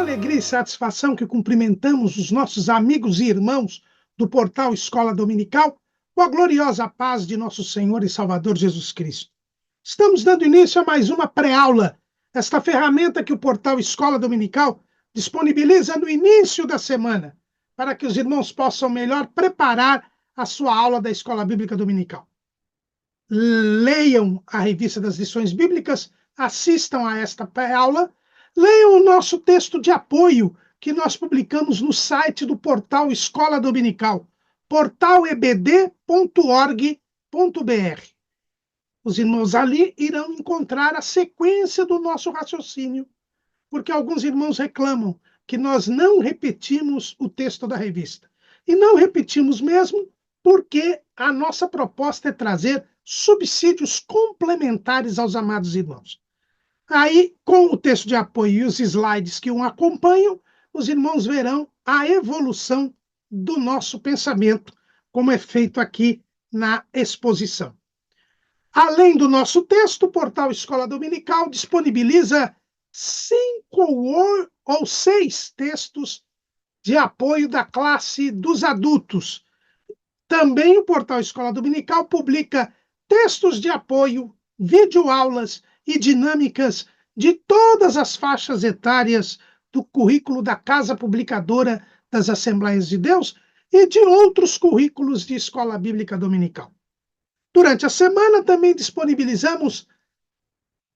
alegria e satisfação que cumprimentamos os nossos amigos e irmãos do portal Escola Dominical com a gloriosa paz de nosso Senhor e Salvador Jesus Cristo. Estamos dando início a mais uma pré-aula, esta ferramenta que o portal Escola Dominical disponibiliza no início da semana, para que os irmãos possam melhor preparar a sua aula da Escola Bíblica Dominical. Leiam a revista das lições bíblicas, assistam a esta pré-aula, leiam o nosso texto de apoio que nós publicamos no site do portal Escola Dominical, portalebd.org.br. Os irmãos ali irão encontrar a sequência do nosso raciocínio, porque alguns irmãos reclamam que nós não repetimos o texto da revista. E não repetimos mesmo porque a nossa proposta é trazer subsídios complementares aos amados irmãos. Aí, com o texto de apoio e os slides que o acompanham, os irmãos verão a evolução do nosso pensamento, como é feito aqui na exposição. Além do nosso texto, o portal Escola Dominical disponibiliza 5 ou 6 textos de apoio da classe dos adultos. Também o portal Escola Dominical publica textos de apoio, videoaulas e dinâmicas de todas as faixas etárias do currículo da Casa Publicadora das Assembleias de Deus e de outros currículos de Escola Bíblica Dominical. Durante a semana também disponibilizamos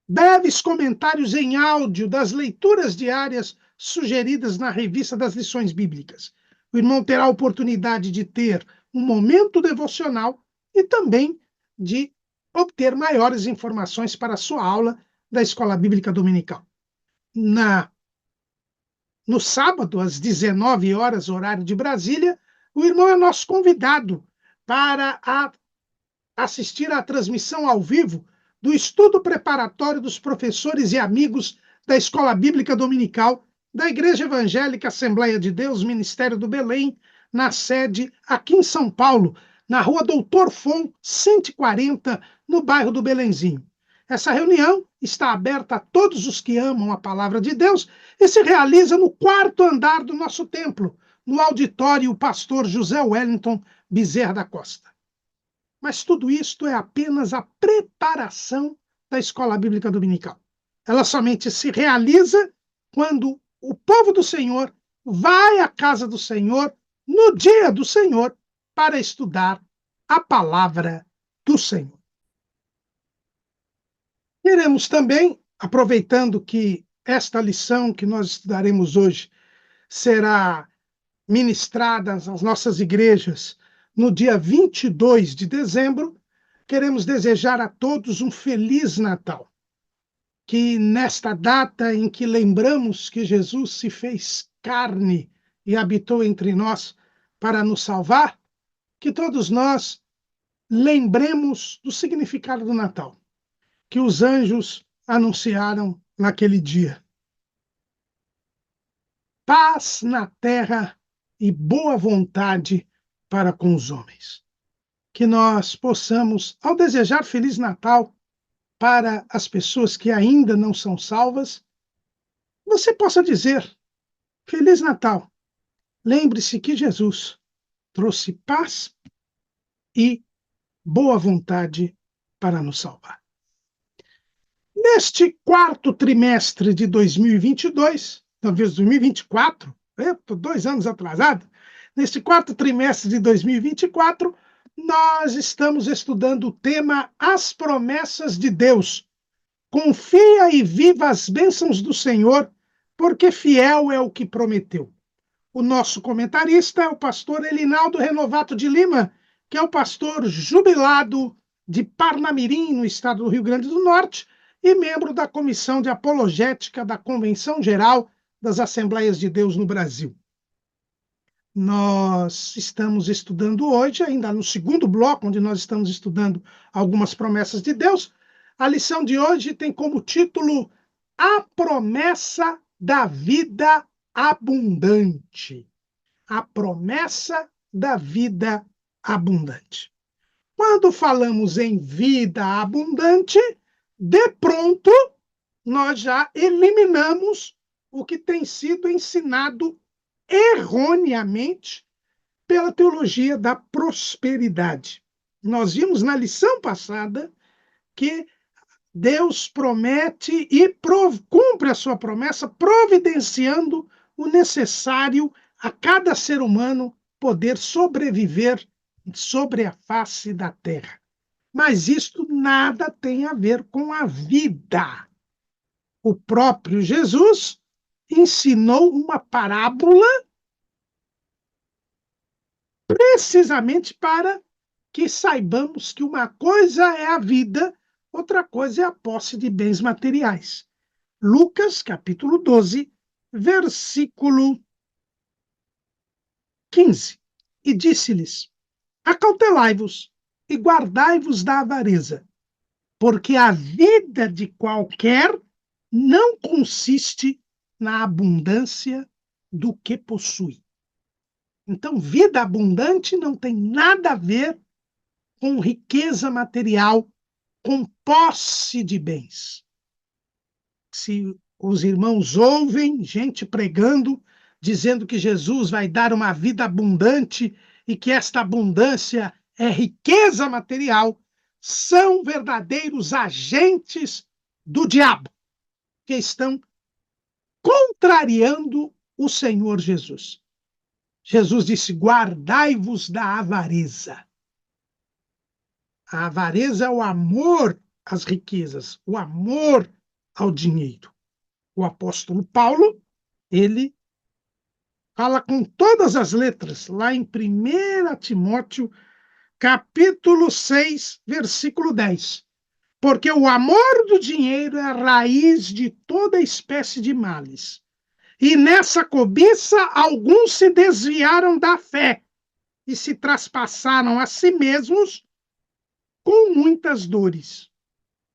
breves comentários em áudio das leituras diárias sugeridas na revista das lições bíblicas. O irmão terá a oportunidade de ter um momento devocional e também de obter maiores informações para a sua aula da Escola Bíblica Dominical. No sábado, às 19 horas, horário de Brasília, o irmão é nosso convidado para assistir à transmissão ao vivo do estudo preparatório dos professores e amigos da Escola Bíblica Dominical da Igreja Evangélica Assembleia de Deus, Ministério do Belém, na sede aqui em São Paulo, na rua Doutor Fon, 140, no bairro do Belenzinho. Essa reunião está aberta a todos os que amam a palavra de Deus e se realiza no 4º andar do nosso templo, no auditório Pastor José Wellington Bezerra da Costa. Mas tudo isto é apenas a preparação da Escola Bíblica Dominical. Ela somente se realiza quando o povo do Senhor vai à casa do Senhor no dia do Senhor para estudar a palavra do Senhor. Queremos também, aproveitando que esta lição que nós estudaremos hoje será ministrada nas nossas igrejas no dia 22 de dezembro, queremos desejar a todos um Feliz Natal. Que nesta data em que lembramos que Jesus se fez carne e habitou entre nós para nos salvar, que todos nós lembremos do significado do Natal, que os anjos anunciaram naquele dia. Paz na terra e boa vontade para com os homens. Que nós possamos, ao desejar Feliz Natal para as pessoas que ainda não são salvas, você possa dizer: Feliz Natal. Lembre-se que Jesus trouxe paz e boa vontade para nos salvar. Neste 4º trimestre de 2022, talvez 2024, estou 2 anos atrasado, neste 4º trimestre de 2024, nós estamos estudando o tema As Promessas de Deus. Confia e viva as bênçãos do Senhor, porque fiel é o que prometeu. O nosso comentarista é o pastor Elinaldo Renovato de Lima, que é o pastor jubilado de Parnamirim, no estado do Rio Grande do Norte, e membro da Comissão de Apologética da Convenção Geral das Assembleias de Deus no Brasil. Nós estamos estudando hoje, ainda no 2º bloco, onde nós estamos estudando algumas promessas de Deus. A lição de hoje tem como título A Promessa da Vida Abundante. A promessa da vida abundante. Quando falamos em vida abundante, de pronto, nós já eliminamos o que tem sido ensinado erroneamente pela teologia da prosperidade. Nós vimos na lição passada que Deus promete e cumpre a sua promessa, providenciando o necessário a cada ser humano poder sobreviver sobre a face da terra. Mas isto nada tem a ver com a vida. O próprio Jesus ensinou uma parábola precisamente para que saibamos que uma coisa é a vida, outra coisa é a posse de bens materiais. Lucas, capítulo 12, versículo 15. E disse-lhes: acautelai-vos e guardai-vos da avareza, porque a vida de qualquer não consiste na abundância do que possui. Então, vida abundante não tem nada a ver com riqueza material, com posse de bens. Se os irmãos ouvem gente pregando, dizendo que Jesus vai dar uma vida abundante e que esta abundância é riqueza material, são verdadeiros agentes do diabo, que estão contrariando o Senhor Jesus. Jesus disse: guardai-vos da avareza. A avareza é o amor às riquezas, o amor ao dinheiro. O apóstolo Paulo, ele fala com todas as letras, lá em 1 Timóteo, capítulo 6, versículo 10. Porque o amor do dinheiro é a raiz de toda espécie de males. E nessa cobiça, alguns se desviaram da fé e se traspassaram a si mesmos com muitas dores.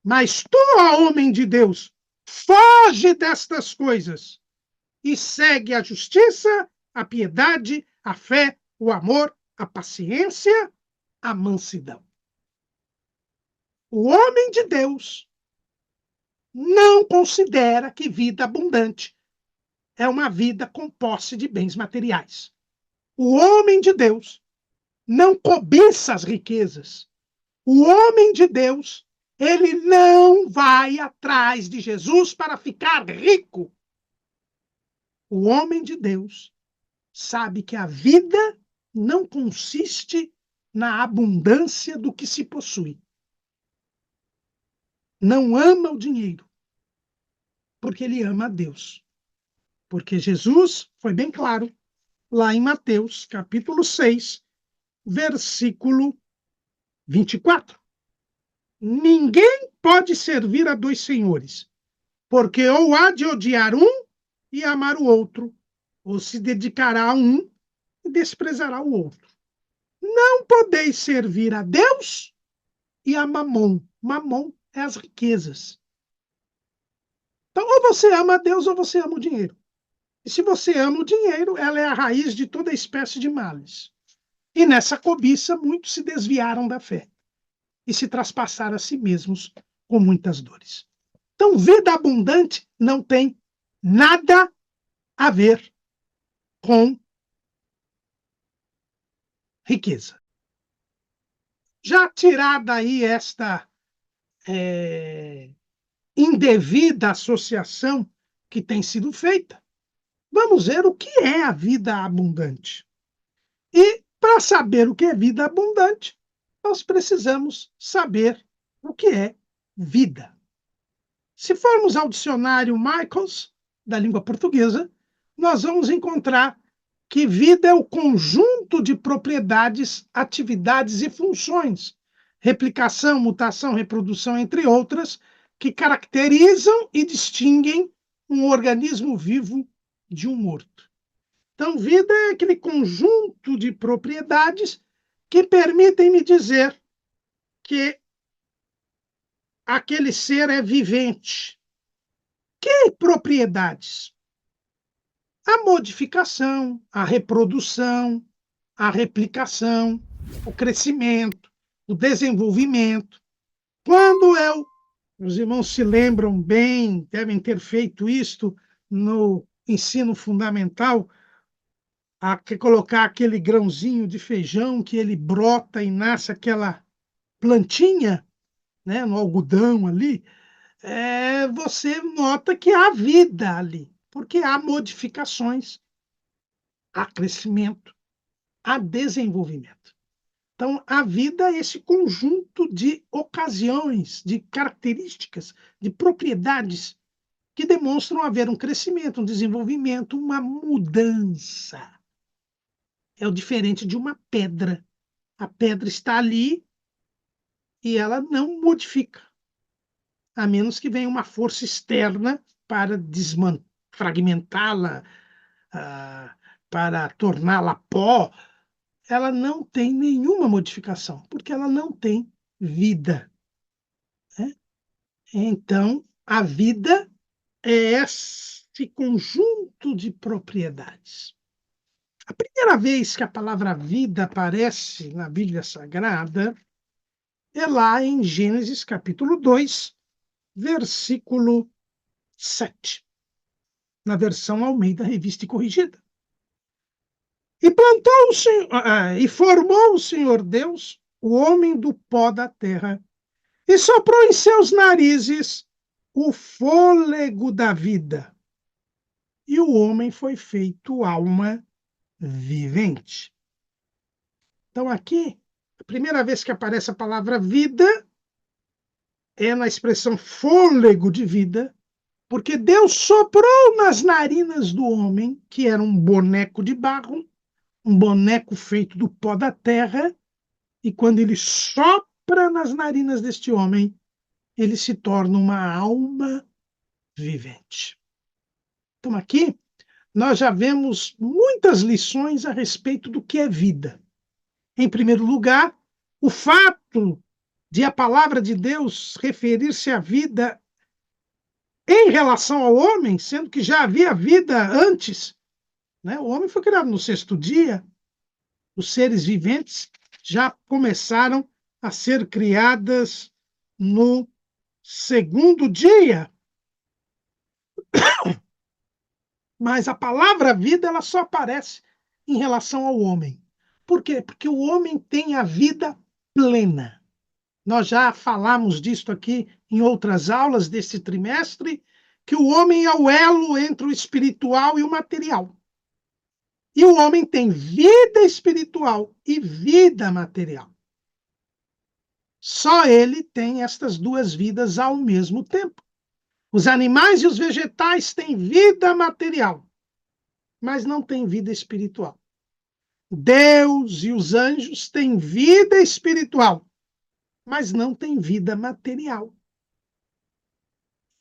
Mas tu, ó homem de Deus, foge destas coisas e segue a justiça, a piedade, a fé, o amor, a paciência, a mansidão. O homem de Deus não considera que vida abundante é uma vida com posse de bens materiais. O homem de Deus não cobiça as riquezas. O homem de Deus, ele não vai atrás de Jesus para ficar rico. O homem de Deus sabe que a vida não consiste na abundância do que se possui. Não ama o dinheiro, porque ele ama a Deus. Porque Jesus foi bem claro, lá em Mateus, capítulo 6, versículo 24. Ninguém pode servir a dois senhores, porque ou há de odiar um e amar o outro, ou se dedicará a um e desprezará o outro. Não podeis servir a Deus e a Mamon. Mamon é as riquezas. Então, ou você ama a Deus ou você ama o dinheiro. E se você ama o dinheiro, ela é a raiz de toda espécie de males. E nessa cobiça, muitos se desviaram da fé e se traspassaram a si mesmos com muitas dores. Então, vida abundante não tem nada a ver com riqueza. Já tirada aí esta indevida associação que tem sido feita, vamos ver o que é a vida abundante. E, para saber o que é vida abundante, nós precisamos saber o que é vida. Se formos ao dicionário Michaels, da língua portuguesa, nós vamos encontrar que vida é o conjunto de propriedades, atividades e funções, replicação, mutação, reprodução, entre outras, que caracterizam e distinguem um organismo vivo de um morto. Então, vida é aquele conjunto de propriedades que permitem me dizer que aquele ser é vivente. Que propriedades? A modificação, a reprodução, a replicação, o crescimento, o desenvolvimento. Os irmãos se lembram bem, devem ter feito isto no ensino fundamental, a colocar aquele grãozinho de feijão que ele brota e nasce aquela plantinha, né, no algodão ali, você nota que há vida ali, porque há modificações, há crescimento, há desenvolvimento. Então, a vida é esse conjunto de ocasiões, de características, de propriedades que demonstram haver um crescimento, um desenvolvimento, uma mudança. É o diferente de uma pedra. A pedra está ali e ela não modifica, a menos que venha uma força externa para fragmentá-la, para torná-la pó. Ela não tem nenhuma modificação, porque ela não tem vida, né? Então, a vida é esse conjunto de propriedades. A primeira vez que a palavra vida aparece na Bíblia Sagrada é lá em Gênesis capítulo 2, versículo 7, na versão Almeida Revista e Corrigida. E plantou o Senhor, e formou o Senhor Deus o homem do pó da terra, e soprou em seus narizes o fôlego da vida. E o homem foi feito alma vivente. Então, aqui, a primeira vez que aparece a palavra vida é na expressão fôlego de vida, porque Deus soprou nas narinas do homem, que era um boneco de barro, um boneco feito do pó da terra, e quando ele sopra nas narinas deste homem, ele se torna uma alma vivente. Então, aqui, nós já vemos muitas lições a respeito do que é vida. Em primeiro lugar, o fato de a palavra de Deus referir-se à vida em relação ao homem, sendo que já havia vida antes, né? O homem foi criado no sexto dia, os seres viventes já começaram a ser criadas no segundo dia. Mas a palavra vida ela só aparece em relação ao homem. Por quê? Porque o homem tem a vida plena. Nós já falamos disto aqui em outras aulas deste trimestre, que o homem é o elo entre o espiritual e o material. E o homem tem vida espiritual e vida material. Só ele tem estas duas vidas ao mesmo tempo. Os animais e os vegetais têm vida material, mas não têm vida espiritual. Deus e os anjos têm vida espiritual, mas não têm vida material.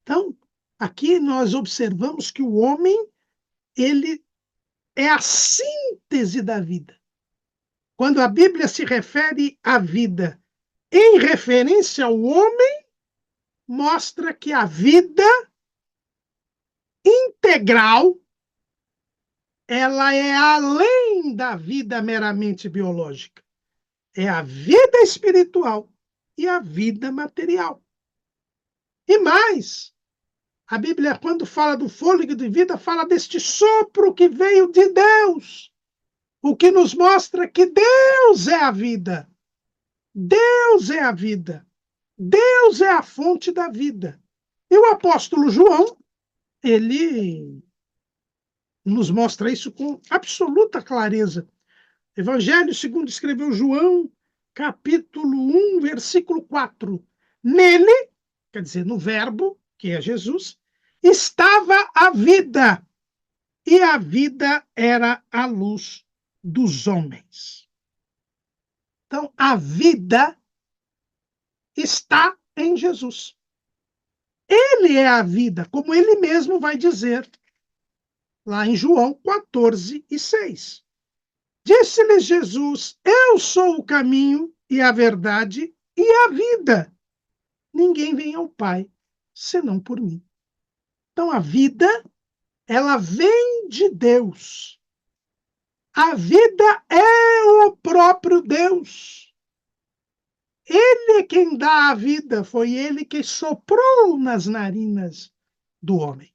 Então, aqui nós observamos que o homem, ele é a síntese da vida. Quando a Bíblia se refere à vida em referência ao homem, mostra que a vida integral ela é além da vida meramente biológica. É a vida espiritual e a vida material. E mais, a Bíblia, quando fala do fôlego de vida, fala deste sopro que veio de Deus, o que nos mostra que Deus é a vida. Deus é a vida. Deus é a fonte da vida. E o apóstolo João, ele nos mostra isso com absoluta clareza. Evangelho segundo escreveu João, capítulo 1, versículo 4. Nele, quer dizer, no verbo, que é Jesus, estava a vida, e a vida era a luz dos homens. Então, a vida está em Jesus. Ele é a vida, como ele mesmo vai dizer lá em João 14 e 6. Disse-lhes Jesus: eu sou o caminho e a verdade e a vida. Ninguém vem ao Pai senão por mim. Então a vida, ela vem de Deus. A vida é o próprio Deus. Ele é quem dá a vida, foi ele que soprou nas narinas do homem.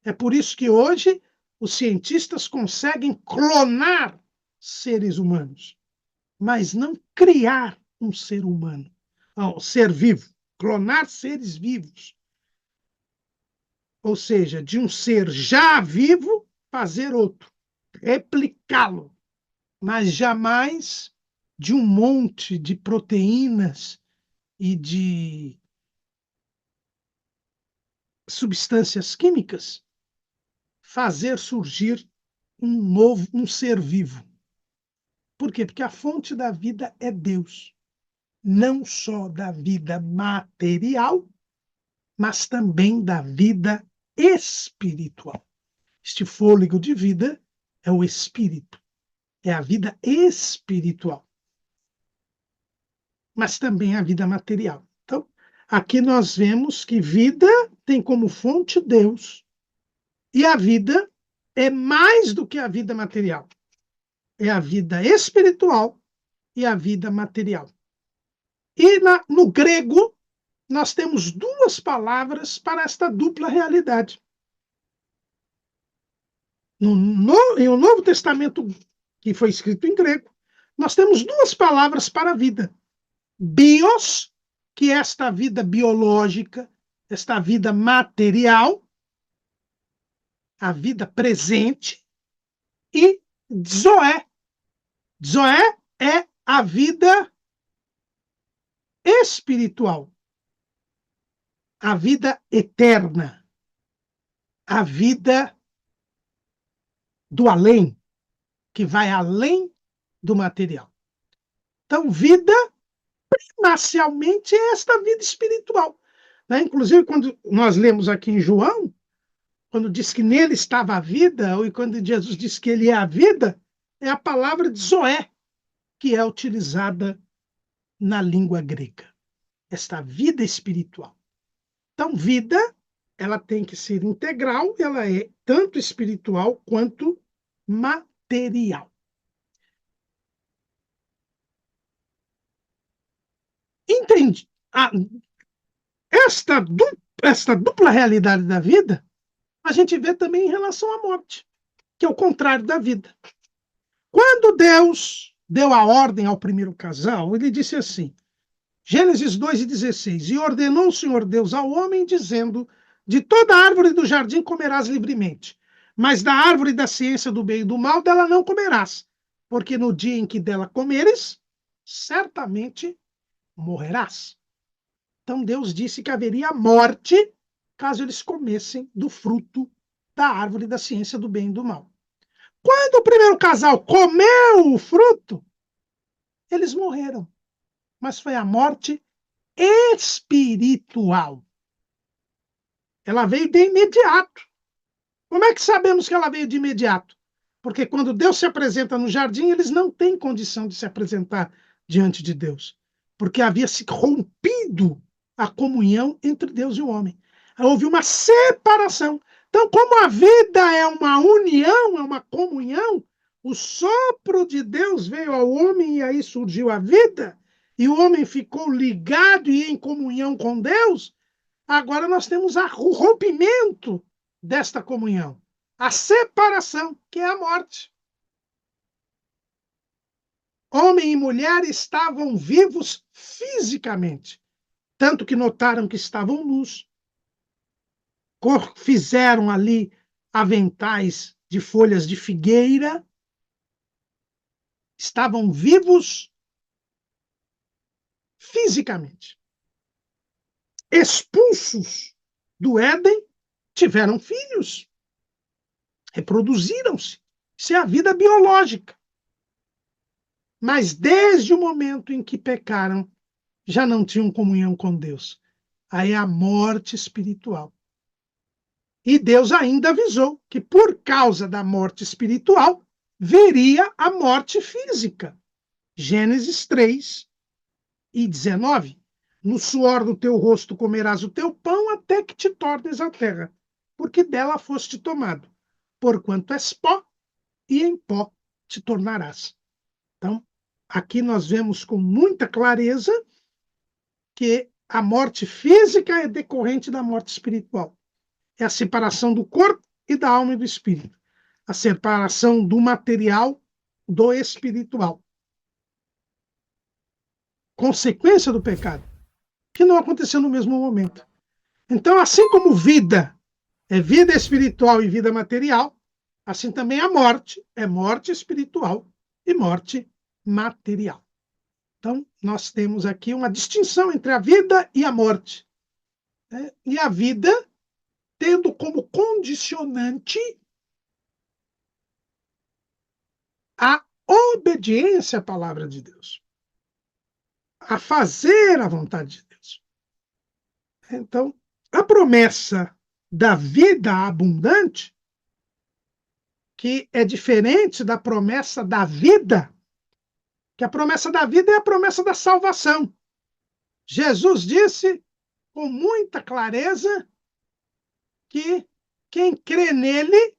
É por isso que hoje os cientistas conseguem clonar seres humanos, mas não criar um ser humano, um ser vivo, clonar seres vivos. Ou seja, de um ser já vivo, fazer outro, replicá-lo, mas jamais de um monte de proteínas e de substâncias químicas, fazer surgir um ser vivo. Por quê? Porque a fonte da vida é Deus, não só da vida material, mas também da vida espiritual. Este fôlego de vida é o espírito, é a vida espiritual, mas também a vida material. Então, aqui nós vemos que vida tem como fonte Deus, e a vida é mais do que a vida material. É a vida espiritual e a vida material. E no grego, nós temos duas palavras para esta dupla realidade. Em o Novo Testamento, que foi escrito em grego, nós temos duas palavras para a vida. Bios, que é esta vida biológica, esta vida material, a vida presente, e zoé. Zoé é a vida espiritual, a vida eterna, a vida do além, que vai além do material. Então, vida, primacialmente, é esta vida espiritual. Né? Inclusive, quando nós lemos aqui em João, quando diz que nele estava a vida, ou quando Jesus diz que ele é a vida, é a palavra de zoé, que é utilizada na língua grega. Esta vida espiritual. Então, vida, ela tem que ser integral, ela é tanto espiritual quanto material. Entende? Esta dupla realidade da vida, a gente vê também em relação à morte, que é o contrário da vida. Quando Deus deu a ordem ao primeiro casal, ele disse assim, Gênesis 2:16, e ordenou o Senhor Deus ao homem, dizendo, de toda árvore do jardim comerás livremente, mas da árvore da ciência do bem e do mal dela não comerás, porque no dia em que dela comeres, certamente morrerás. Então Deus disse que haveria morte caso eles comessem do fruto da árvore da ciência do bem e do mal. Quando o primeiro casal comeu o fruto, eles morreram. Mas foi a morte espiritual. Ela veio de imediato. Como é que sabemos que ela veio de imediato? Porque quando Deus se apresenta no jardim, eles não têm condição de se apresentar diante de Deus. Porque havia se rompido a comunhão entre Deus e o homem. Houve uma separação. Então, como a vida é uma união, é uma comunhão, o sopro de Deus veio ao homem e aí surgiu a vida, e o homem ficou ligado e em comunhão com Deus, agora nós temos o rompimento desta comunhão, a separação, que é a morte. Homem e mulher estavam vivos fisicamente, tanto que notaram que estavam nus, fizeram ali aventais de folhas de figueira, estavam vivos fisicamente. Expulsos do Éden, tiveram filhos, reproduziram-se. Isso é a vida biológica. Mas desde o momento em que pecaram, já não tinham comunhão com Deus. Aí é a morte espiritual. E Deus ainda avisou que por causa da morte espiritual, veria a morte física. Gênesis 3:19. No suor do teu rosto comerás o teu pão até que te tornes a terra, porque dela foste tomado. Porquanto és pó, e em pó te tornarás. Então, aqui nós vemos com muita clareza que a morte física é decorrente da morte espiritual. É a separação do corpo e da alma e do espírito. a separação do material do espiritual. Consequência do pecado, que não aconteceu no mesmo momento. Então, assim como vida é vida espiritual e vida material, assim também a morte é morte espiritual e morte material. Então, nós temos aqui uma distinção entre a vida e a morte. Né? E a vida tendo como condicionante a obediência à palavra de Deus, a fazer a vontade de Deus. Então, a promessa da vida abundante, que é diferente da promessa da vida, que a promessa da vida é a promessa da salvação. Jesus disse com muita clareza que quem crê nele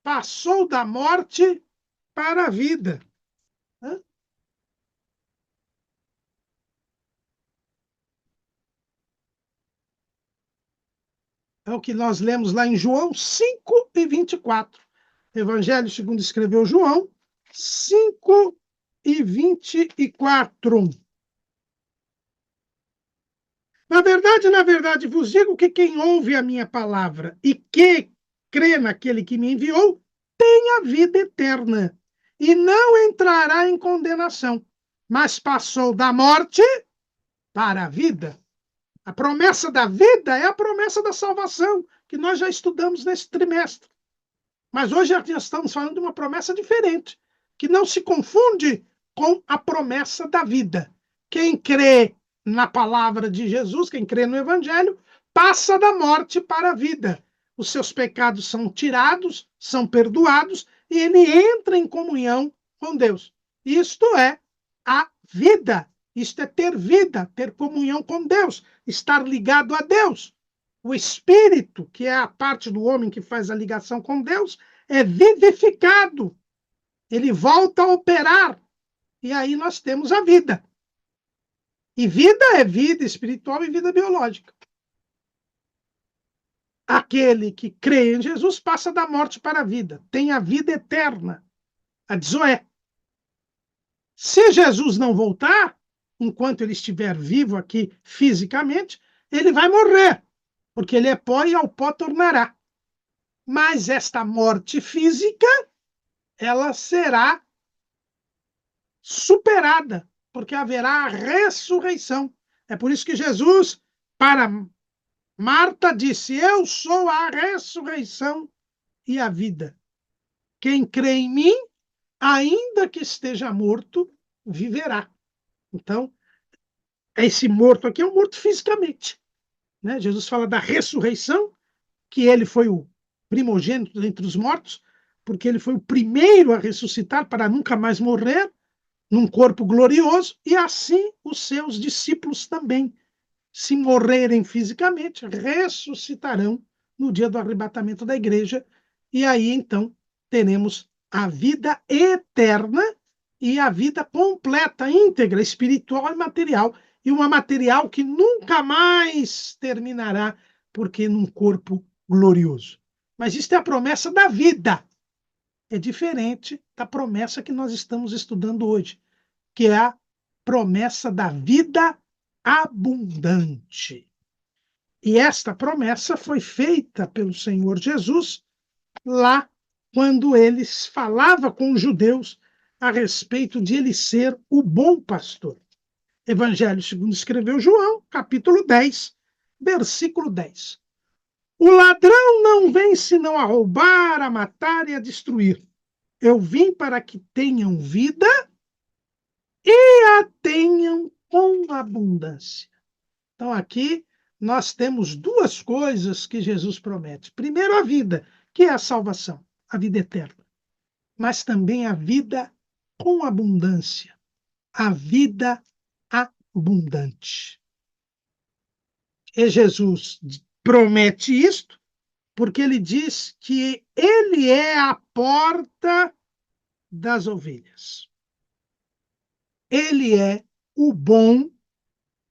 passou da morte para a vida. É o que nós lemos lá em João 5 e 24. Evangelho segundo escreveu João 5 e 24. Na verdade, vos digo que quem ouve a minha palavra e que crê naquele que me enviou, tem a vida eterna e não entrará em condenação, mas passou da morte para a vida. A promessa da vida é a promessa da salvação, que nós já estudamos nesse trimestre. Mas hoje nós estamos falando de uma promessa diferente, que não se confunde com a promessa da vida. Quem crê na palavra de Jesus, quem crê no Evangelho, passa da morte para a vida. Os seus pecados são tirados, são perdoados, e ele entra em comunhão com Deus. Isto é a vida. Isto é ter vida, ter comunhão com Deus, estar ligado a Deus. O espírito, que é a parte do homem que faz a ligação com Deus, é vivificado. Ele volta a operar. E aí nós temos a vida. E vida é vida espiritual e vida biológica. Aquele que crê em Jesus passa da morte para a vida. Tem a vida eterna. A Zoé. Se Jesus não voltar, enquanto ele estiver vivo aqui fisicamente, ele vai morrer. Porque ele é pó e ao pó tornará. Mas esta morte física, ela será superada, porque haverá a ressurreição. É por isso que Jesus, para Marta, disse: Eu sou a ressurreição e a vida. Quem crê em mim, ainda que esteja morto, viverá. Então, esse morto aqui é um morto fisicamente. Né? Jesus fala da ressurreição, que ele foi o primogênito entre os mortos, porque ele foi o primeiro a ressuscitar para nunca mais morrer, num corpo glorioso, e assim os seus discípulos também, se morrerem fisicamente, ressuscitarão no dia do arrebatamento da igreja, e aí então teremos a vida eterna e a vida completa, íntegra, espiritual e material, e uma material que nunca mais terminará, porque num corpo glorioso. Mas isto é a promessa da vida. É diferente da promessa que nós estamos estudando hoje, que é a promessa da vida abundante. E esta promessa foi feita pelo Senhor Jesus lá quando ele falava com os judeus a respeito de ele ser o bom pastor. Evangelho segundo escreveu João, capítulo 10, versículo 10. O ladrão não vem senão a roubar, a matar e a destruir. Eu vim para que tenham vida e a tenham com abundância. Então, aqui nós temos duas coisas que Jesus promete. Primeiro, a vida, que é a salvação, a vida eterna. Mas também a vida com abundância, a vida abundante. E Jesus promete isto porque ele diz que ele é a porta das ovelhas. Ele é o bom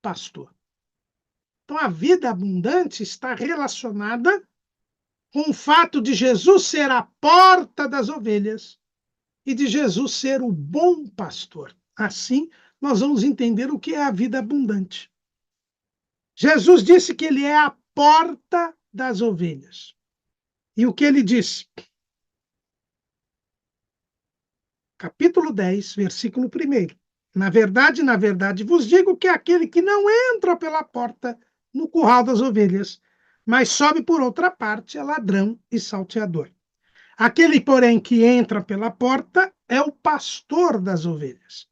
pastor. Então, a vida abundante está relacionada com o fato de Jesus ser a porta das ovelhas e de Jesus ser o bom pastor. Assim, nós vamos entender o que é a vida abundante. Jesus disse que ele é a porta das ovelhas. E o que ele disse? Capítulo 10, versículo 1. Na verdade, vos digo que aquele que não entra pela porta no curral das ovelhas, mas sobe por outra parte, é ladrão e salteador. Aquele, porém, que entra pela porta é o pastor das ovelhas.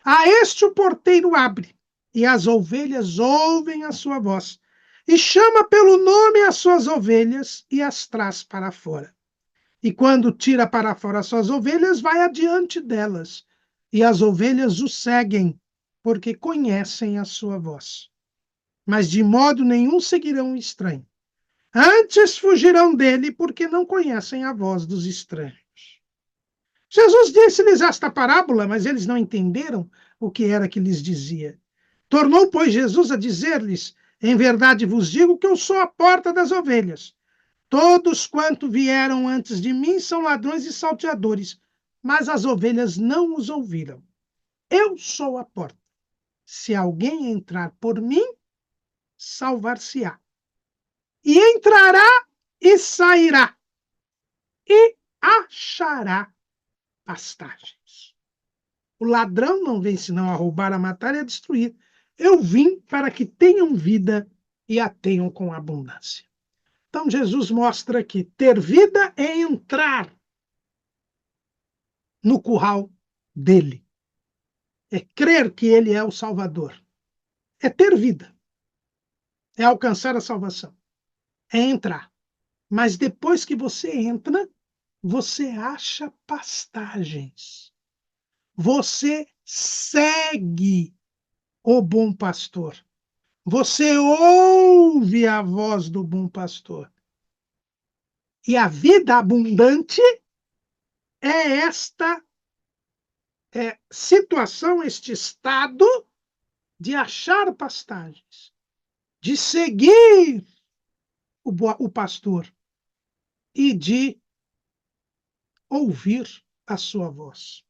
A este o porteiro abre, e as ovelhas ouvem a sua voz, e chama pelo nome as suas ovelhas e as traz para fora. E quando tira para fora as suas ovelhas, vai adiante delas, e as ovelhas o seguem, porque conhecem a sua voz. Mas de modo nenhum seguirão o estranho. Antes fugirão dele, porque não conhecem a voz dos estranhos. Jesus disse-lhes esta parábola, mas eles não entenderam o que era que lhes dizia. Tornou, pois, Jesus a dizer-lhes: em verdade vos digo que eu sou a porta das ovelhas. Todos quanto vieram antes de mim são ladrões e salteadores, mas as ovelhas não os ouviram. Eu sou a porta. Se alguém entrar por mim, salvar-se-á. E entrará e sairá, e achará pastagens. O ladrão não vem senão a roubar, a matar e a destruir. Eu vim para que tenham vida e a tenham com abundância. Então Jesus mostra que ter vida é entrar no curral dele. É crer que ele é o Salvador. É ter vida. É alcançar a salvação. É entrar. Mas depois que você entra, você acha pastagens. Você segue o bom pastor. Você ouve a voz do bom pastor. E a vida abundante é esta situação, este estado de achar pastagens, de seguir o pastor e de ouvir a sua voz.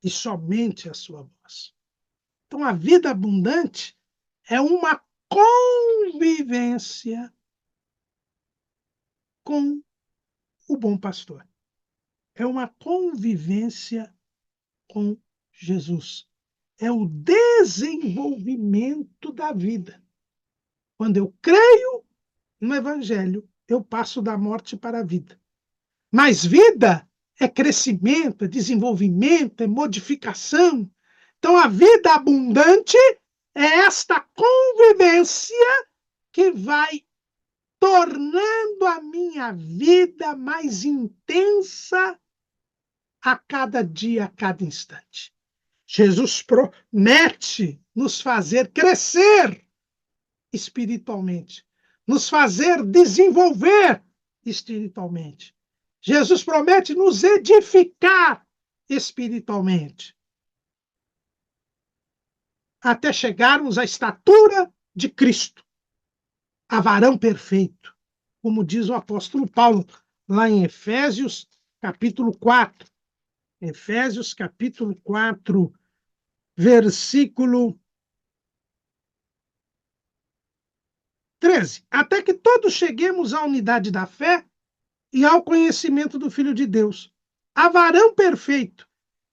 E somente a sua voz. Então, a vida abundante é uma convivência com o bom pastor. É uma convivência com Jesus. É o desenvolvimento da vida. Quando eu creio no Evangelho, eu passo da morte para a vida. Mas vida é crescimento, é desenvolvimento, é modificação. Então, a vida abundante é esta convivência que vai tornando a minha vida mais intensa a cada dia, a cada instante. Jesus promete nos fazer crescer espiritualmente, nos fazer desenvolver espiritualmente. Jesus promete nos edificar espiritualmente, até chegarmos à estatura de Cristo, a varão perfeito, como diz o apóstolo Paulo, lá em Efésios, capítulo 4. Efésios, capítulo 4, versículo 13. Até que todos cheguemos à unidade da fé e ao conhecimento do Filho de Deus, a varão perfeito,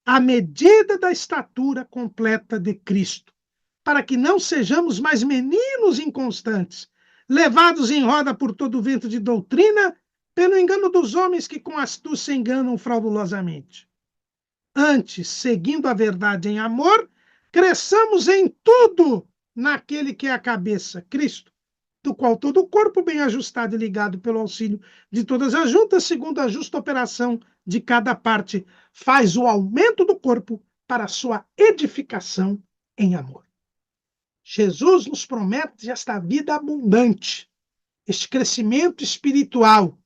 à medida da estatura completa de Cristo, para que não sejamos mais meninos inconstantes, levados em roda por todo o vento de doutrina, pelo engano dos homens que com astúcia enganam fraudulosamente. Antes, seguindo a verdade em amor, cresçamos em tudo naquele que é a cabeça, Cristo, do qual todo o corpo bem ajustado e ligado pelo auxílio de todas as juntas, segundo a justa operação de cada parte, faz o aumento do corpo para a sua edificação em amor. Jesus nos promete esta vida abundante, este crescimento espiritual,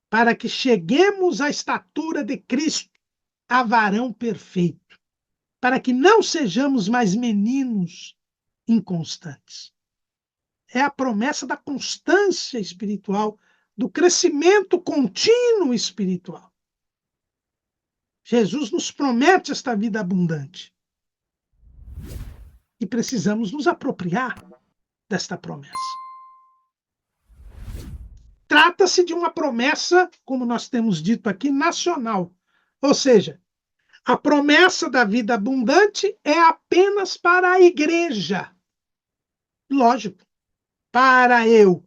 para que cheguemos à estatura de Cristo, a varão perfeito, para que não sejamos mais meninos inconstantes. é a promessa da constância espiritual, do crescimento contínuo espiritual. Jesus nos promete esta vida abundante. E precisamos nos apropriar desta promessa. Trata-se de uma promessa, como nós temos dito aqui, nacional. Ou seja, a promessa da vida abundante é apenas para a igreja. Lógico, para eu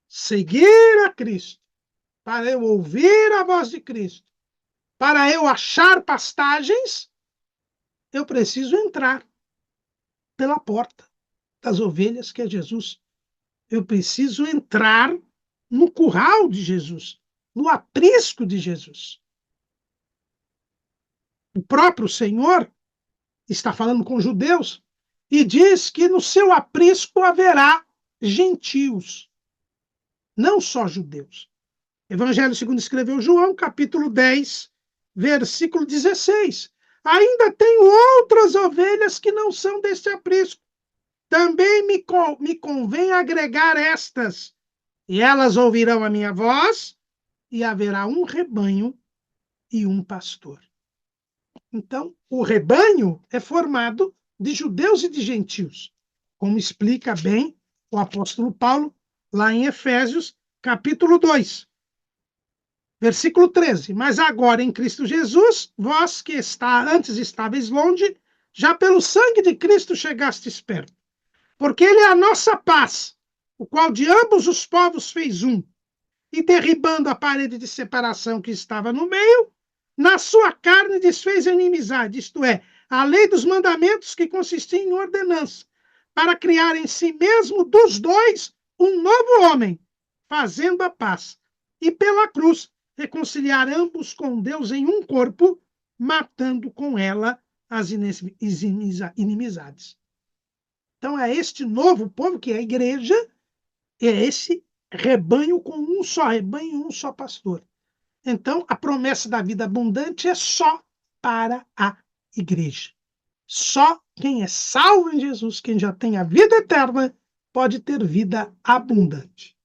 seguir a Cristo, para eu ouvir a voz de Cristo, para eu achar pastagens, eu preciso entrar pela porta das ovelhas, que é Jesus. Eu preciso entrar no curral de Jesus, no aprisco de Jesus. O próprio Senhor está falando com judeus e diz que no seu aprisco haverá gentios, não só judeus. Evangelho segundo escreveu João, capítulo 10, versículo 16. Ainda tenho outras ovelhas que não são deste aprisco. Também me convém agregar estas, e elas ouvirão a minha voz, e haverá um rebanho e um pastor. Então, o rebanho é formado de judeus e de gentios, como explica bem o apóstolo Paulo lá em Efésios, capítulo 2, versículo 13. Mas agora em Cristo Jesus, vós que antes estáveis longe, já pelo sangue de Cristo chegastes perto. Porque ele é a nossa paz, o qual de ambos os povos fez um, e derribando a parede de separação que estava no meio, na sua carne desfez a inimizade, isto é, a lei dos mandamentos que consistia em ordenança, para criar em si mesmo dos dois um novo homem, fazendo a paz, e pela cruz reconciliar ambos com Deus em um corpo, matando com ela as inimizades. Então é este novo povo, que é a igreja, é esse rebanho com um só rebanho e um só pastor. Então, a promessa da vida abundante é só para a igreja. Só quem é salvo em Jesus, quem já tem a vida eterna, pode ter vida abundante.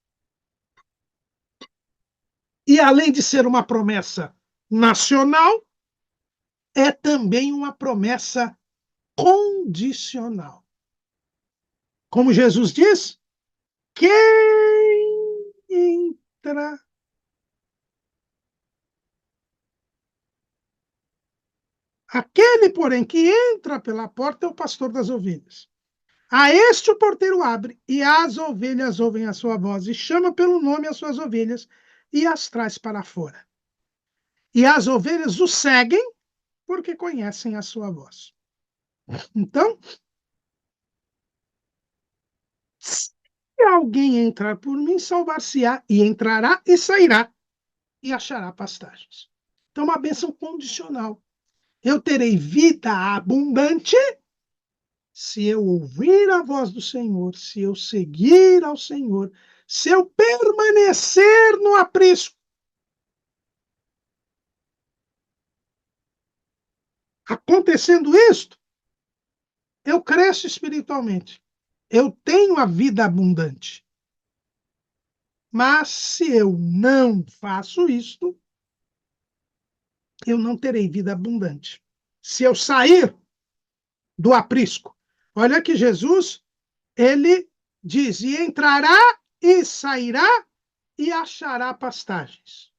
E além de ser uma promessa nacional, é também uma promessa condicional. Como Jesus diz, quem entra aquele, porém, que entra pela porta é o pastor das ovelhas. A este o porteiro abre, e as ovelhas ouvem a sua voz, e chama pelo nome as suas ovelhas, e as traz para fora. E as ovelhas o seguem, porque conhecem a sua voz. Então, se alguém entrar por mim, salvar-se-á, e entrará e sairá, e achará pastagens. Então, uma bênção condicional. Eu terei vida abundante se eu ouvir a voz do Senhor, se eu seguir ao Senhor, se eu permanecer no aprisco. Acontecendo isto, eu cresço espiritualmente. Eu tenho a vida abundante. Mas se eu não faço isto, eu não terei vida abundante. Se eu sair do aprisco. Olha que Jesus, ele diz, e entrará e sairá e achará pastagens.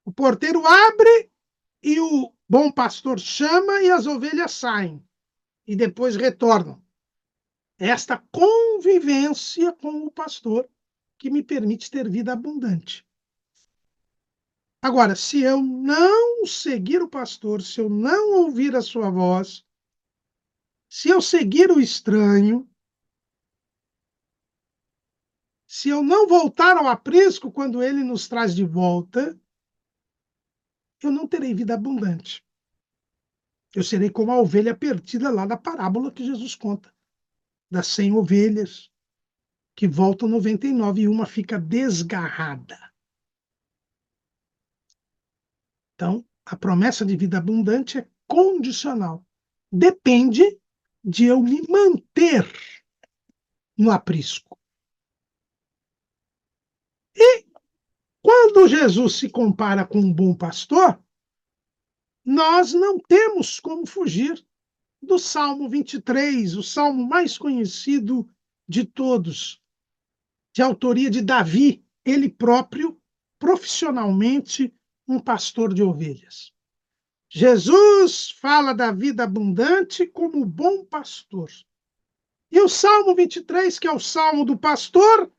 O porteiro abre e o bom pastor chama e as ovelhas saem e depois retornam. Esta convivência com o pastor que me permite ter vida abundante. Agora, se eu não seguir o pastor, se eu não ouvir a sua voz, se eu seguir o estranho, se eu não voltar ao aprisco quando ele nos traz de volta, eu não terei vida abundante. Eu serei como a ovelha perdida lá da parábola que Jesus conta, das 100 ovelhas, que voltam 99 e uma fica desgarrada. Então, a promessa de vida abundante é condicional. Depende de eu me manter no aprisco. E quando Jesus se compara com um bom pastor, nós não temos como fugir do Salmo 23, o salmo mais conhecido de todos, de autoria de Davi, ele próprio, profissionalmente, um pastor de ovelhas. Jesus fala da vida abundante como bom pastor. E o Salmo 23, que é o Salmo do pastor,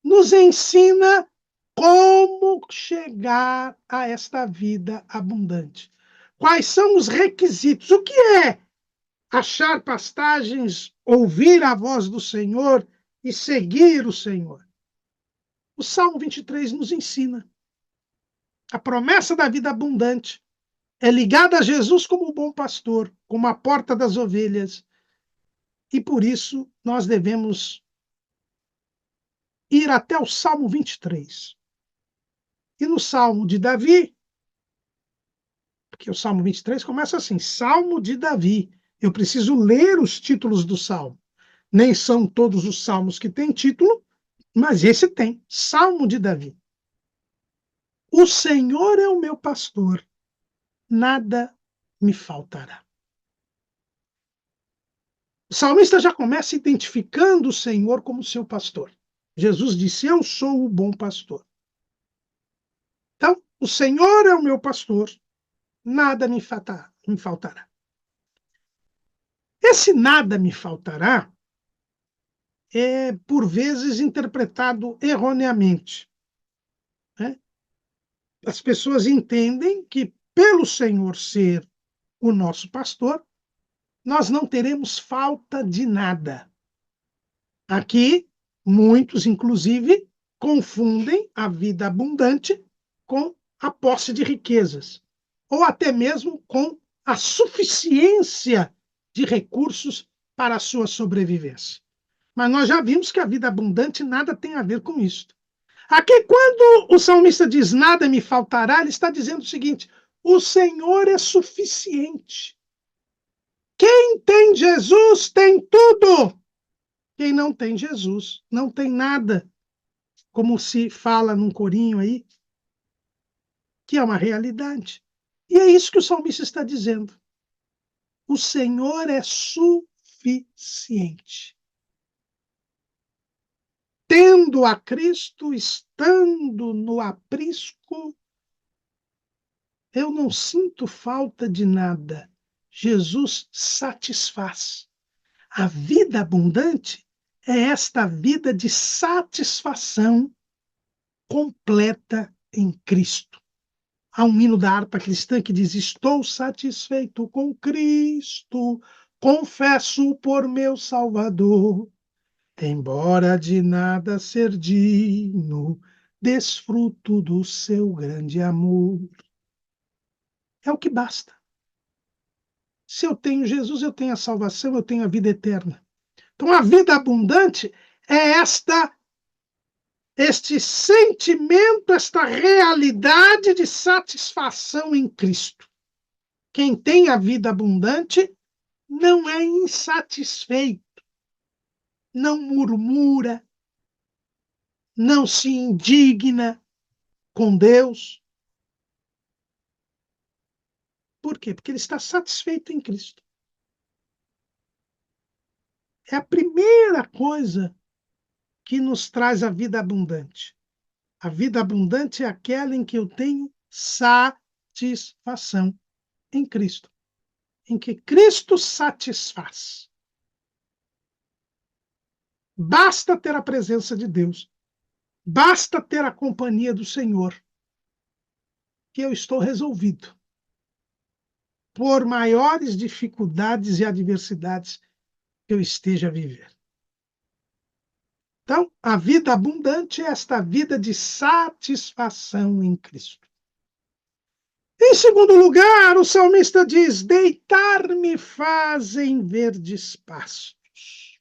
nos ensina como chegar a esta vida abundante. Quais são os requisitos? O que é achar pastagens, ouvir a voz do Senhor e seguir o Senhor? O Salmo 23 nos ensina. A promessa da vida abundante é ligada a Jesus como o bom pastor, como a porta das ovelhas. E por isso nós devemos ir até o Salmo 23. E no Salmo de Davi, porque o Salmo 23 começa assim, Salmo de Davi. Eu preciso ler os títulos do Salmo. Nem são todos os salmos que têm título, mas esse tem, Salmo de Davi. O Senhor é o meu pastor, nada me faltará. O salmista já começa identificando o Senhor como seu pastor. Jesus disse: Eu sou o bom pastor. Então, o Senhor é o meu pastor, nada me faltará. Esse nada me faltará é, por vezes, interpretado erroneamente, né? As pessoas entendem que, pelo Senhor ser o nosso pastor, nós não teremos falta de nada. Aqui, muitos, inclusive, confundem a vida abundante com a posse de riquezas, ou até mesmo com a suficiência de recursos para a sua sobrevivência. Mas nós já vimos que a vida abundante nada tem a ver com isso. Aqui, quando o salmista diz nada me faltará, ele está dizendo o seguinte: o Senhor é suficiente. Quem tem Jesus tem tudo. Quem não tem Jesus não tem nada. Como se fala num corinho aí, que é uma realidade. E é isso que o salmista está dizendo. O Senhor é suficiente. Tendo a Cristo, estando no aprisco, eu não sinto falta de nada. Jesus satisfaz. A vida abundante é esta vida de satisfação completa em Cristo. Há um hino da harpa cristã que diz: Estou satisfeito com Cristo, confesso por meu Salvador. Embora de nada ser digno, desfruto do seu grande amor. É o que basta. Se eu tenho Jesus, eu tenho a salvação, eu tenho a vida eterna. Então, a vida abundante é este sentimento, esta realidade de satisfação em Cristo. Quem tem a vida abundante não é insatisfeito, não murmura, não se indigna com Deus. Por quê? Porque ele está satisfeito em Cristo. É a primeira coisa que nos traz a vida abundante. A vida abundante é aquela em que eu tenho satisfação em Cristo, em que Cristo satisfaz. Basta ter a presença de Deus, basta ter a companhia do Senhor, que eu estou resolvido. Por maiores dificuldades e adversidades que eu esteja a viver. Então, a vida abundante é esta vida de satisfação em Cristo. Em segundo lugar, o salmista diz: deitar-me fazem verdes pastos.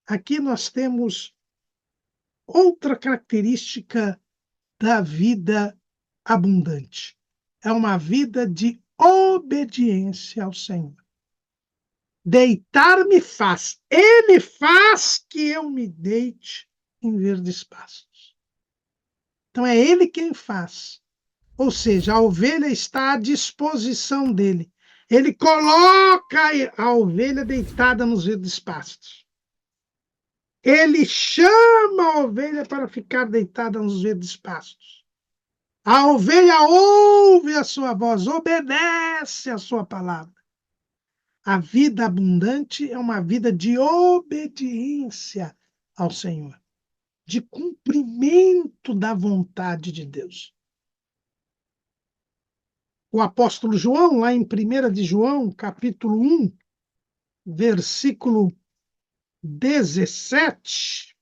Aqui nós temos outra característica da vida abundante. É uma vida de obediência ao Senhor. Deitar-me faz. Ele faz que eu me deite em verdes pastos. Então é ele quem faz. Ou seja, a ovelha está à disposição dele. Ele coloca a ovelha deitada nos verdes pastos. Ele chama a ovelha para ficar deitada nos verdes pastos. A ovelha ouve a sua voz, obedece a sua palavra. A vida abundante é uma vida de obediência ao Senhor, de cumprimento da vontade de Deus. O apóstolo João, lá em 1 de João, capítulo 1, versículo 17,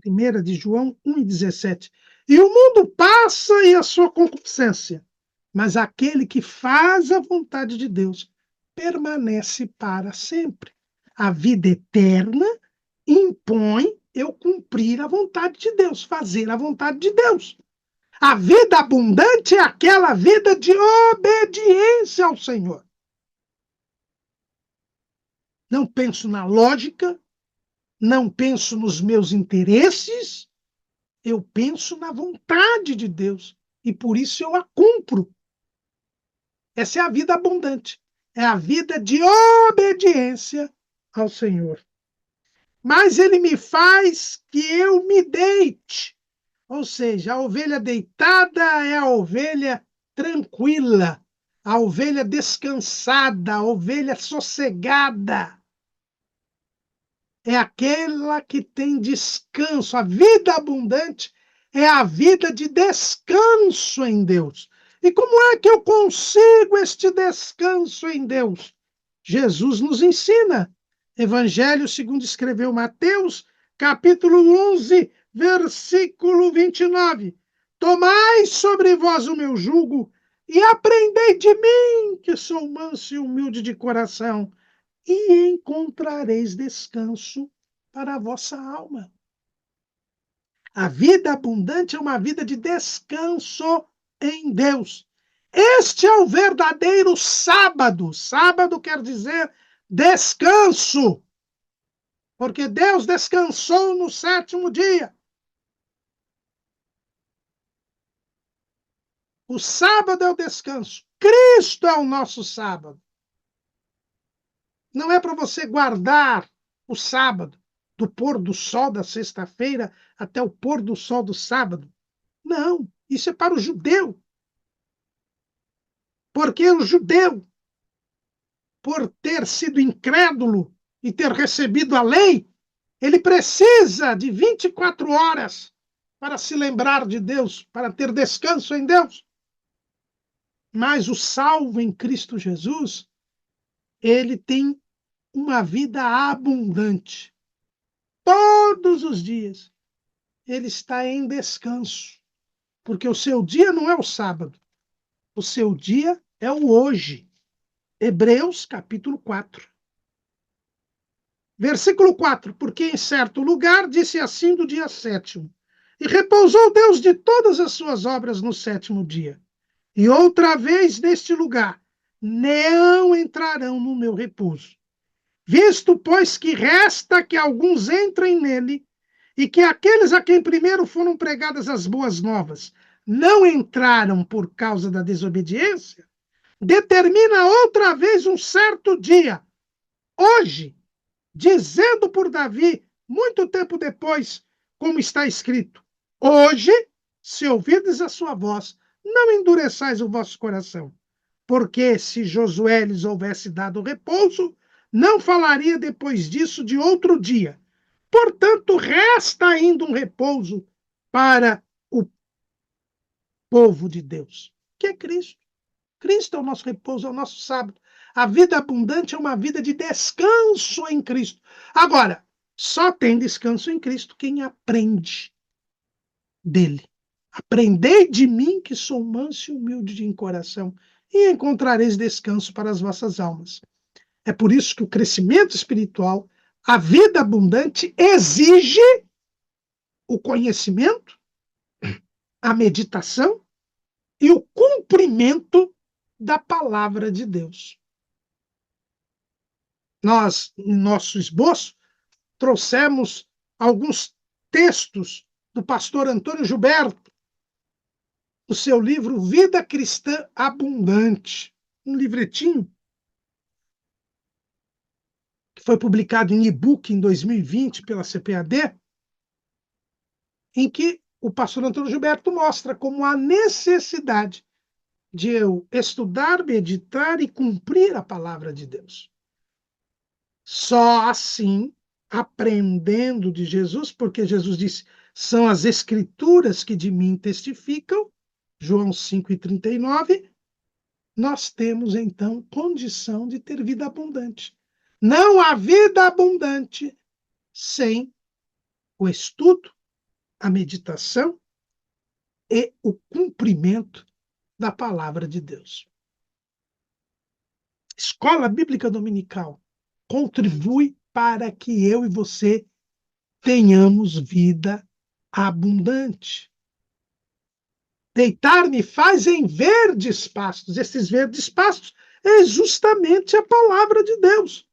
1 de João 1:17. E o mundo passa e a sua concupiscência, mas aquele que faz a vontade de Deus permanece para sempre. A vida eterna impõe eu cumprir a vontade de Deus, fazer a vontade de Deus. A vida abundante é aquela vida de obediência ao Senhor. Não penso na lógica, não penso nos meus interesses, eu penso na vontade de Deus e por isso eu a cumpro. Essa é a vida abundante, é a vida de obediência ao Senhor. Mas ele me faz que eu me deite. Ou seja, a ovelha deitada é a ovelha tranquila, a ovelha descansada, a ovelha sossegada. É aquela que tem descanso. A vida abundante é a vida de descanso em Deus. E como é que eu consigo este descanso em Deus? Jesus nos ensina. Evangelho segundo escreveu Mateus, capítulo 11, versículo 29. Tomai sobre vós o meu jugo e aprendei de mim, que sou manso e humilde de coração, e encontrareis descanso para a vossa alma. A vida abundante é uma vida de descanso em Deus. Este é o verdadeiro sábado. Sábado quer dizer descanso. Porque Deus descansou no sétimo dia. O sábado é o descanso. Cristo é o nosso sábado. Não é para você guardar o sábado, do pôr do sol da sexta-feira até o pôr do sol do sábado. Não, isso é para o judeu. Porque o judeu, por ter sido incrédulo e ter recebido a lei, ele precisa de 24 horas para se lembrar de Deus, para ter descanso em Deus. Mas o salvo em Cristo Jesus, ele tem uma vida abundante. Todos os dias ele está em descanso, porque o seu dia não é o sábado, o seu dia é o hoje. Hebreus, capítulo 4. Versículo 4, porque em certo lugar disse assim do dia sétimo, e repousou Deus de todas as suas obras no sétimo dia. E outra vez neste lugar, não entrarão no meu repouso. Visto, pois, que resta que alguns entrem nele, e que aqueles a quem primeiro foram pregadas as boas novas não entraram por causa da desobediência, determina outra vez um certo dia, hoje, dizendo por Davi, muito tempo depois, como está escrito: hoje, se ouvirdes a sua voz, não endureçais o vosso coração, porque se Josué lhes houvesse dado repouso, não falaria depois disso de outro dia. Portanto, resta ainda um repouso para o povo de Deus, que é Cristo. Cristo é o nosso repouso, é o nosso sábado. A vida abundante é uma vida de descanso em Cristo. Agora, só tem descanso em Cristo quem aprende dele. Aprendei de mim, que sou manso e humilde de coração, e encontrareis descanso para as vossas almas. É por isso que o crescimento espiritual, a vida abundante, exige o conhecimento, a meditação e o cumprimento da palavra de Deus. Nós, em nosso esboço, trouxemos alguns textos do pastor Antônio Gilberto, do seu livro Vida Cristã Abundante, um livretinho que foi publicado em e-book em 2020 pela CPAD, em que o pastor Antônio Gilberto mostra como há necessidade de eu estudar, meditar e cumprir a palavra de Deus. Só assim, aprendendo de Jesus, porque Jesus disse, são as escrituras que de mim testificam, João 5:39, nós temos então condição de ter vida abundante. Não há vida abundante sem o estudo, a meditação e o cumprimento da palavra de Deus. Escola Bíblica Dominical contribui para que eu e você tenhamos vida abundante. Deitar-me faz em verdes pastos. Esses verdes pastos é justamente a palavra de Deus.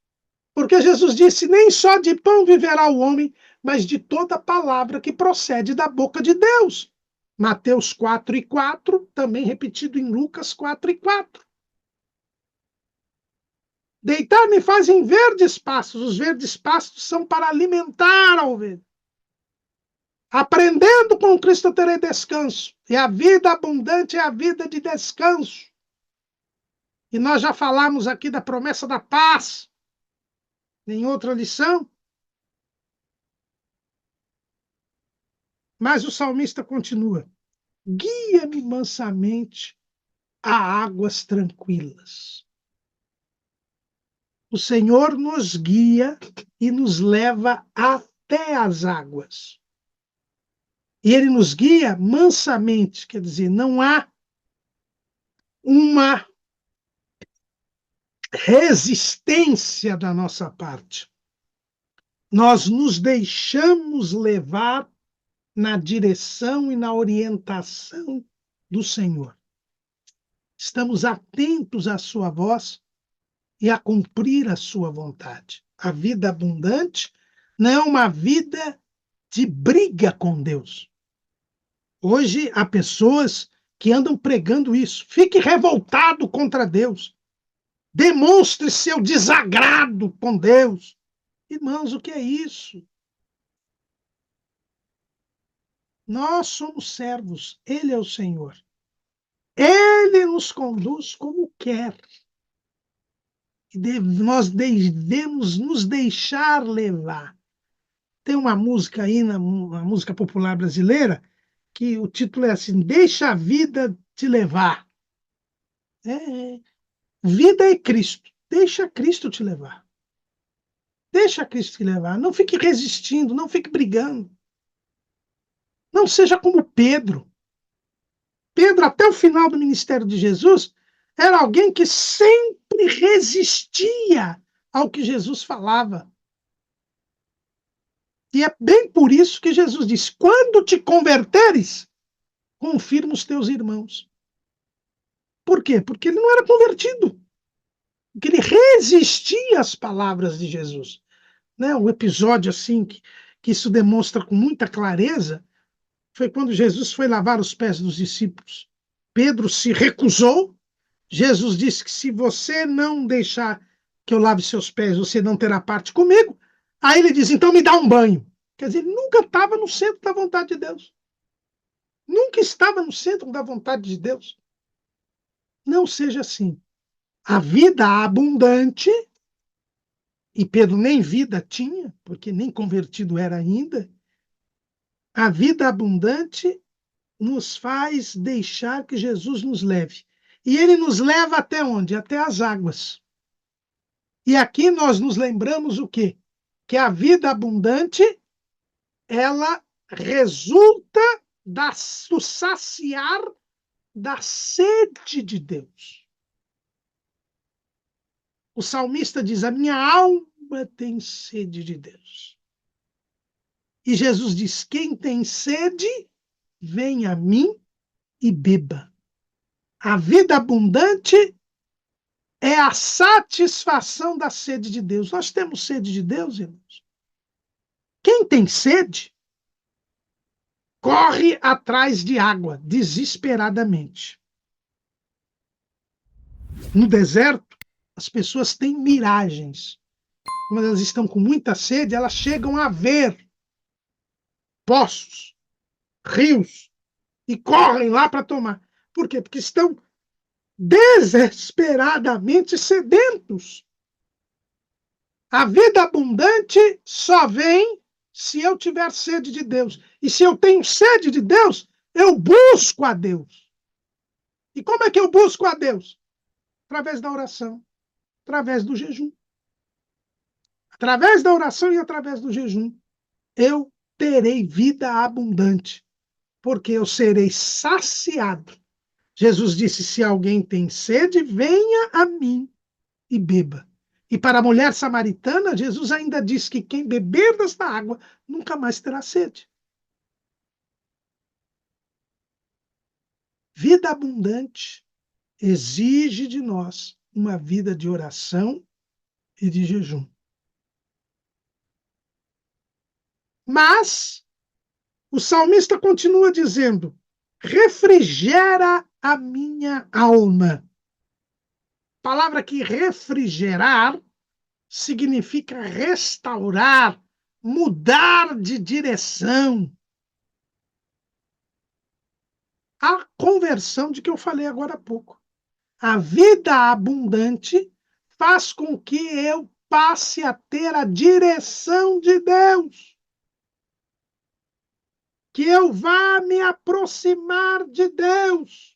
Porque Jesus disse, nem só de pão viverá o homem, mas de toda palavra que procede da boca de Deus. Mateus 4:4, também repetido em Lucas 4:4. Deitar-me faz em verdes pastos. Os verdes pastos são para alimentar a ovelha. Aprendendo com Cristo terei descanso. E a vida abundante é a vida de descanso. E nós já falamos aqui da promessa da paz. Em outra lição. Mas o salmista continua. Guia-me mansamente a águas tranquilas. O Senhor nos guia e nos leva até as águas. E ele nos guia mansamente, quer dizer, não há uma resistência da nossa parte. Nós nos deixamos levar na direção e na orientação do Senhor. Estamos atentos à sua voz e a cumprir a sua vontade. A vida abundante não é uma vida de briga com Deus. Hoje há pessoas que andam pregando isso. Fique revoltado contra Deus. Demonstre seu desagrado com Deus. Irmãos, o que é isso? Nós somos servos, Ele é o Senhor. Ele nos conduz como quer. E nós devemos nos deixar levar. Tem uma música aí, na música popular brasileira, que o título é assim, Deixa a vida te levar. Vida é Cristo. Deixa Cristo te levar. Deixa Cristo te levar. Não fique resistindo, não fique brigando. Não seja como Pedro. Pedro, até o final do ministério de Jesus, era alguém que sempre resistia ao que Jesus falava. E é bem por isso que Jesus diz, quando te converteres, confirma os teus irmãos. Por quê? Porque ele não era convertido. Porque ele resistia às palavras de Jesus. Né? Um episódio assim que isso demonstra com muita clareza foi quando Jesus foi lavar os pés dos discípulos. Pedro se recusou. Jesus disse que se você não deixar que eu lave seus pés, você não terá parte comigo. Aí ele diz, então me dá um banho. Quer dizer, ele nunca estava no centro da vontade de Deus. Nunca estava no centro da vontade de Deus. Não seja assim. A vida abundante, e Pedro nem vida tinha, porque nem convertido era ainda, a vida abundante nos faz deixar que Jesus nos leve. E ele nos leva até onde? Até as águas. E aqui nós nos lembramos o quê? Que a vida abundante, ela resulta do saciar da sede de Deus. O salmista diz, a minha alma tem sede de Deus. E Jesus diz, quem tem sede, vem a mim e beba. A vida abundante é a satisfação da sede de Deus. Nós temos sede de Deus, irmãos. Quem tem sede, corre atrás de água, desesperadamente. No deserto, as pessoas têm miragens. Quando elas estão com muita sede, elas chegam a ver poços, rios, e correm lá para tomar. Por quê? Porque estão desesperadamente sedentos. A vida abundante só vem se eu tiver sede de Deus. E se eu tenho sede de Deus, eu busco a Deus. E como é que eu busco a Deus? Através da oração, através do jejum. Através da oração e através do jejum, eu terei vida abundante, porque eu serei saciado. Jesus disse: se alguém tem sede, venha a mim e beba. E para a mulher samaritana, Jesus ainda diz que quem beber desta água nunca mais terá sede. Vida abundante exige de nós uma vida de oração e de jejum. Mas o salmista continua dizendo: refrigera a minha alma. Palavra que refrigerar significa restaurar, mudar de direção. A conversão de que eu falei agora há pouco. A vida abundante faz com que eu passe a ter a direção de Deus. Que eu vá me aproximar de Deus.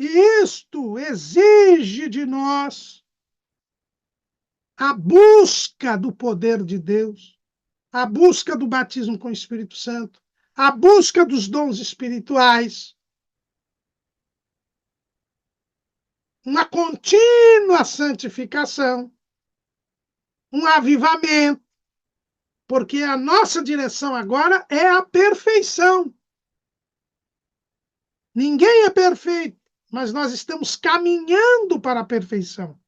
E isto exige de nós a busca do poder de Deus, a busca do batismo com o Espírito Santo, a busca dos dons espirituais, uma contínua santificação, um avivamento, porque a nossa direção agora é a perfeição. Ninguém é perfeito, mas nós estamos caminhando para a perfeição.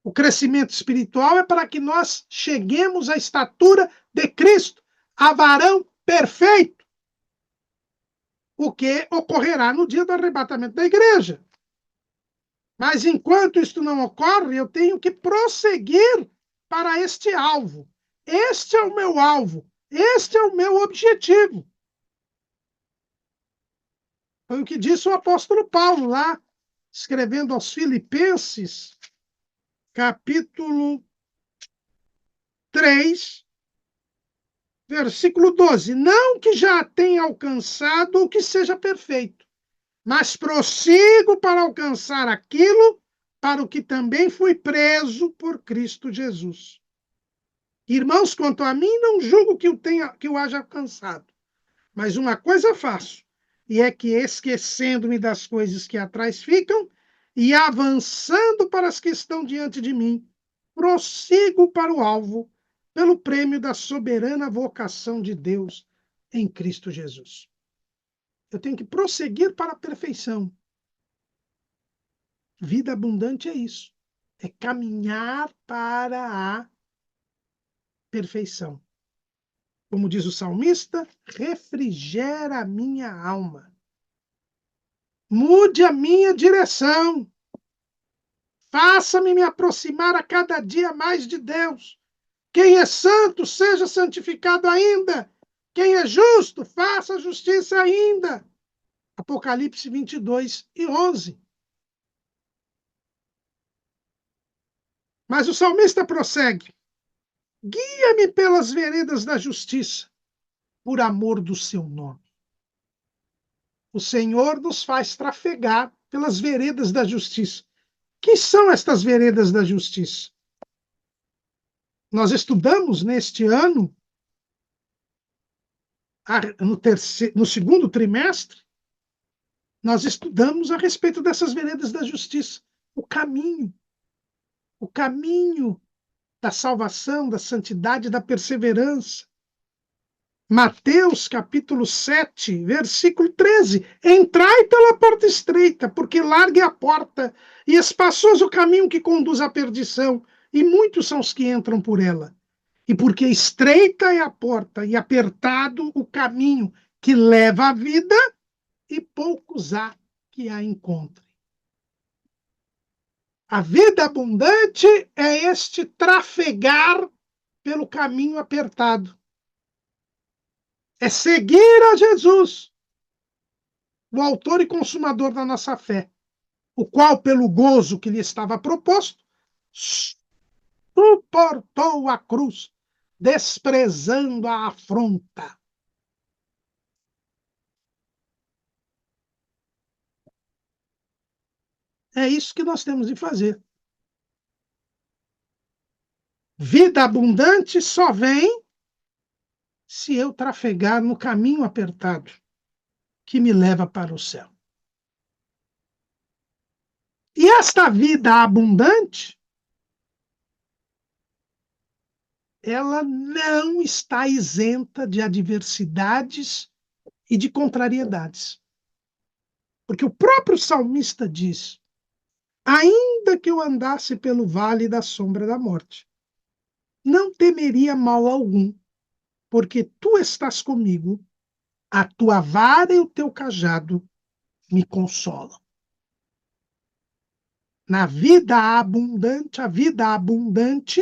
O crescimento espiritual é para que nós cheguemos à estatura de Cristo, a varão perfeito, o que ocorrerá no dia do arrebatamento da igreja. Mas enquanto isto não ocorre, eu tenho que prosseguir para este alvo. Este é o meu alvo, este é o meu objetivo. Foi o que disse o apóstolo Paulo lá, escrevendo aos Filipenses, capítulo 3, versículo 12. Não que já tenha alcançado ou que seja perfeito, mas prossigo para alcançar aquilo para o que também fui preso por Cristo Jesus. Irmãos, quanto a mim, não julgo que eu haja alcançado, mas uma coisa faço, e é que, esquecendo-me das coisas que atrás ficam e avançando para as que estão diante de mim, prossigo para o alvo, pelo prêmio da soberana vocação de Deus em Cristo Jesus. Eu tenho que prosseguir para a perfeição. Vida abundante é isso. É caminhar para a perfeição. Como diz o salmista, refrigera a minha alma. Mude a minha direção. Faça-me me aproximar a cada dia mais de Deus. Quem é santo, seja santificado ainda. Quem é justo, faça justiça ainda. Apocalipse 22:11. Mas o salmista prossegue. Guia-me pelas veredas da justiça, por amor do seu nome. O Senhor nos faz trafegar pelas veredas da justiça. Que são estas veredas da justiça? Nós estudamos neste ano, no segundo trimestre, nós estudamos a respeito dessas veredas da justiça. O caminho da salvação, da santidade, da perseverança. Mateus capítulo 7, versículo 13. Entrai pela porta estreita, porque larga é a porta, e espaçoso o caminho que conduz à perdição, e muitos são os que entram por ela. E porque estreita é a porta, e apertado o caminho que leva à vida, e poucos há que a encontrem. A vida abundante é este trafegar pelo caminho apertado. É seguir a Jesus, o autor e consumador da nossa fé, o qual, pelo gozo que lhe estava proposto, suportou a cruz, desprezando a afronta. É isso que nós temos de fazer. Vida abundante só vem se eu trafegar no caminho apertado que me leva para o céu. E esta vida abundante, ela não está isenta de adversidades e de contrariedades. Porque o próprio salmista diz: ainda que eu andasse pelo vale da sombra da morte, não temeria mal algum, porque tu estás comigo, a tua vara e o teu cajado me consolam. Na vida abundante, a vida abundante,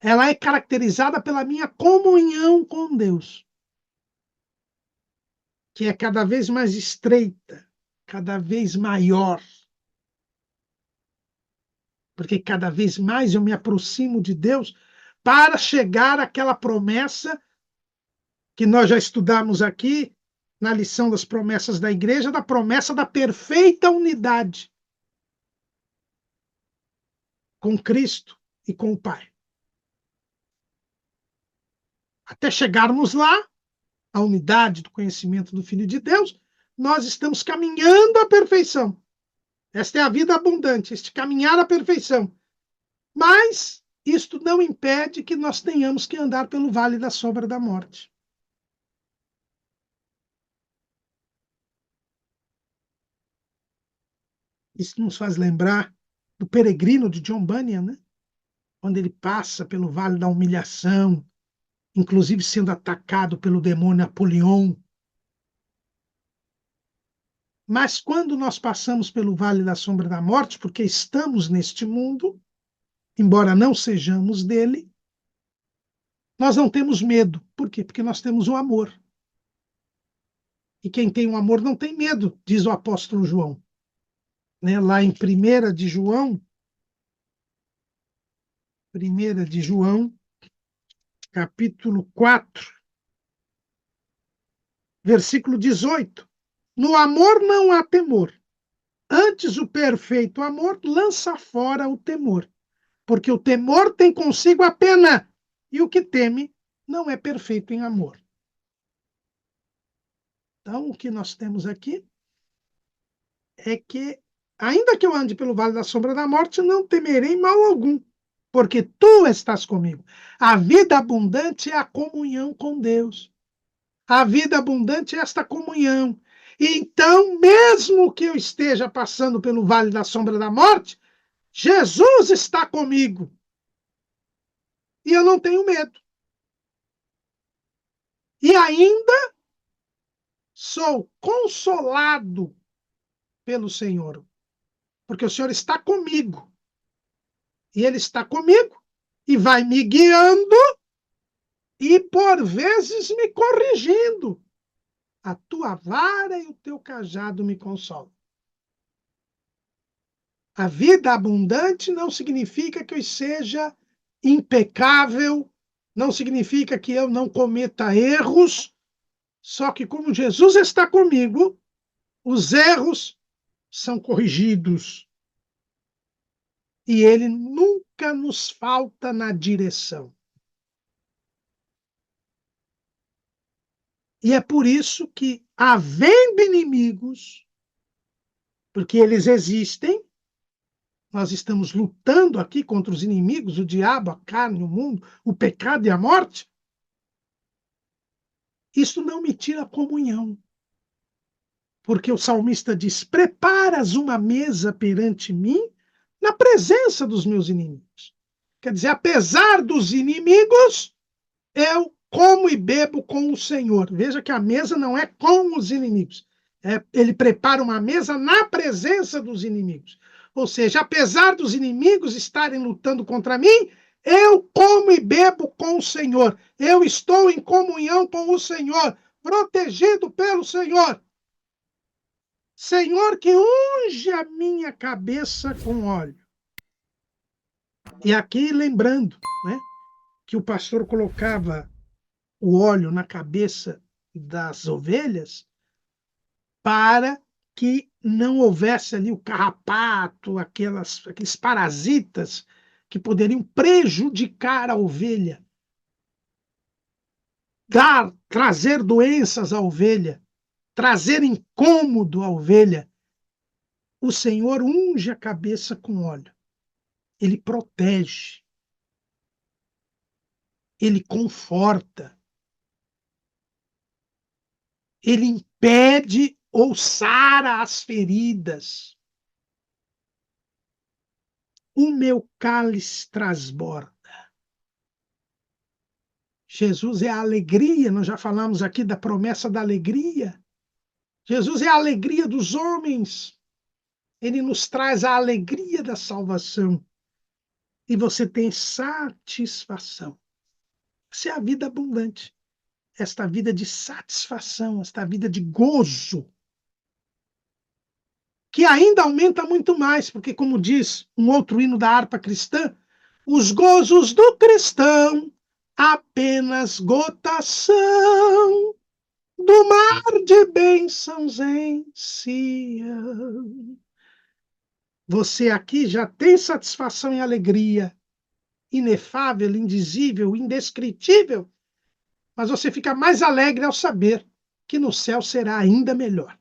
ela é caracterizada pela minha comunhão com Deus, que é cada vez mais estreita, cada vez maior, porque cada vez mais eu me aproximo de Deus para chegar àquela promessa que nós já estudamos aqui na lição das promessas da igreja, da promessa da perfeita unidade com Cristo e com o Pai. Até chegarmos lá, a unidade do conhecimento do Filho de Deus, nós estamos caminhando à perfeição. Esta é a vida abundante, este caminhar à perfeição. Mas isto não impede que nós tenhamos que andar pelo vale da sombra da morte. Isso nos faz lembrar do Peregrino de John Bunyan, né? Quando ele passa pelo vale da humilhação, inclusive sendo atacado pelo demônio Apolion. Mas quando nós passamos pelo vale da sombra da morte, porque estamos neste mundo, embora não sejamos dele, nós não temos medo. Por quê? Porque nós temos o amor. E quem tem o amor não tem medo, diz o apóstolo João. Né? Lá em 1 de João, 1 de João, capítulo 4, versículo 18. No amor não há temor. Antes, o perfeito amor lança fora o temor, porque o temor tem consigo a pena, e o que teme não é perfeito em amor. Então, o que nós temos aqui é que, ainda que eu ande pelo vale da sombra da morte, não temerei mal algum, porque tu estás comigo. A vida abundante é a comunhão com Deus. A vida abundante é esta comunhão. Então, mesmo que eu esteja passando pelo vale da sombra da morte, Jesus está comigo. E eu não tenho medo. E ainda sou consolado pelo Senhor, porque o Senhor está comigo. E Ele está comigo e vai me guiando e, por vezes, me corrigindo. A tua vara e o teu cajado me consolam. A vida abundante não significa que eu seja impecável, não significa que eu não cometa erros, só que como Jesus está comigo, os erros são corrigidos. E ele nunca nos falta na direção. E é por isso que, havendo inimigos, porque eles existem, nós estamos lutando aqui contra os inimigos, o diabo, a carne, o mundo, o pecado e a morte. Isso não me tira a comunhão. Porque o salmista diz: preparas uma mesa perante mim na presença dos meus inimigos. Quer dizer, apesar dos inimigos, eu como e bebo com o Senhor. Veja que a mesa não é com os inimigos. Ele prepara uma mesa na presença dos inimigos. Ou seja, apesar dos inimigos estarem lutando contra mim, eu como e bebo com o Senhor. Eu estou em comunhão com o Senhor, protegido pelo Senhor. Senhor, que unge a minha cabeça com óleo. E aqui lembrando, né, que o pastor colocava o óleo na cabeça das ovelhas para que não houvesse ali o carrapato, aqueles parasitas que poderiam prejudicar a ovelha, trazer doenças à ovelha, trazer incômodo à ovelha. O Senhor unge a cabeça com óleo. Ele protege. Ele conforta. Ele impede ou sara as feridas. O meu cálice transborda. Jesus é a alegria, nós já falamos aqui da promessa da alegria. Jesus é a alegria dos homens. Ele nos traz a alegria da salvação. E você tem satisfação. Essa é a vida abundante. Esta vida de satisfação, esta vida de gozo. Que ainda aumenta muito mais, porque, como diz um outro hino da harpa cristã, os gozos do cristão apenas gotas são do mar de bênçãos em Sião. Você aqui já tem satisfação e alegria, inefável, indizível, indescritível, mas você fica mais alegre ao saber que no céu será ainda melhor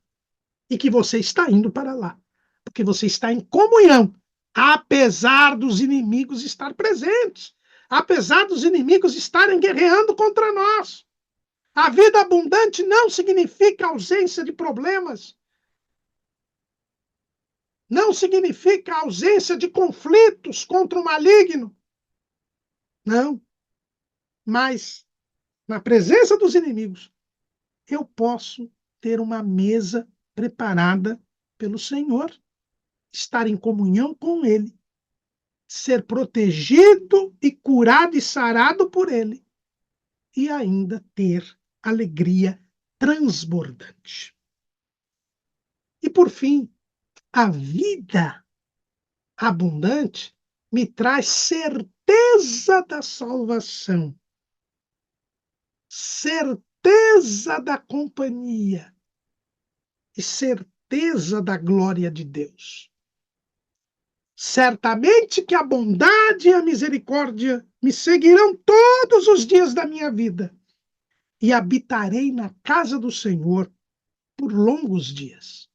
e que você está indo para lá, porque você está em comunhão, apesar dos inimigos estar presentes, apesar dos inimigos estarem guerreando contra nós. A vida abundante não significa ausência de problemas, não significa ausência de conflitos contra o maligno. Não. Mas, na presença dos inimigos, eu posso ter uma mesa preparada pelo Senhor, estar em comunhão com Ele, ser protegido e curado e sarado por Ele, e ainda ter alegria transbordante. E, por fim, a vida abundante me traz certeza da salvação, certeza da companhia e certeza da glória de Deus. Certamente que a bondade e a misericórdia me seguirão todos os dias da minha vida e habitarei na casa do Senhor por longos dias.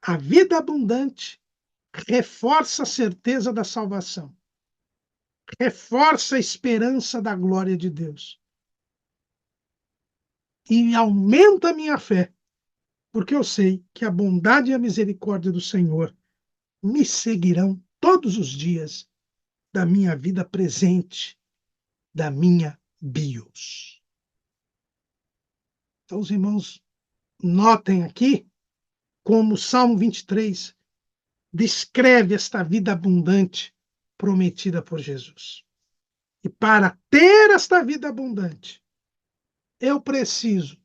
A vida abundante reforça a certeza da salvação, reforça a esperança da glória de Deus e aumenta a minha fé, porque eu sei que a bondade e a misericórdia do Senhor me seguirão todos os dias da minha vida presente, da minha bios. Então, os irmãos, notem aqui como o Salmo 23 descreve esta vida abundante prometida por Jesus. E para ter esta vida abundante, eu preciso.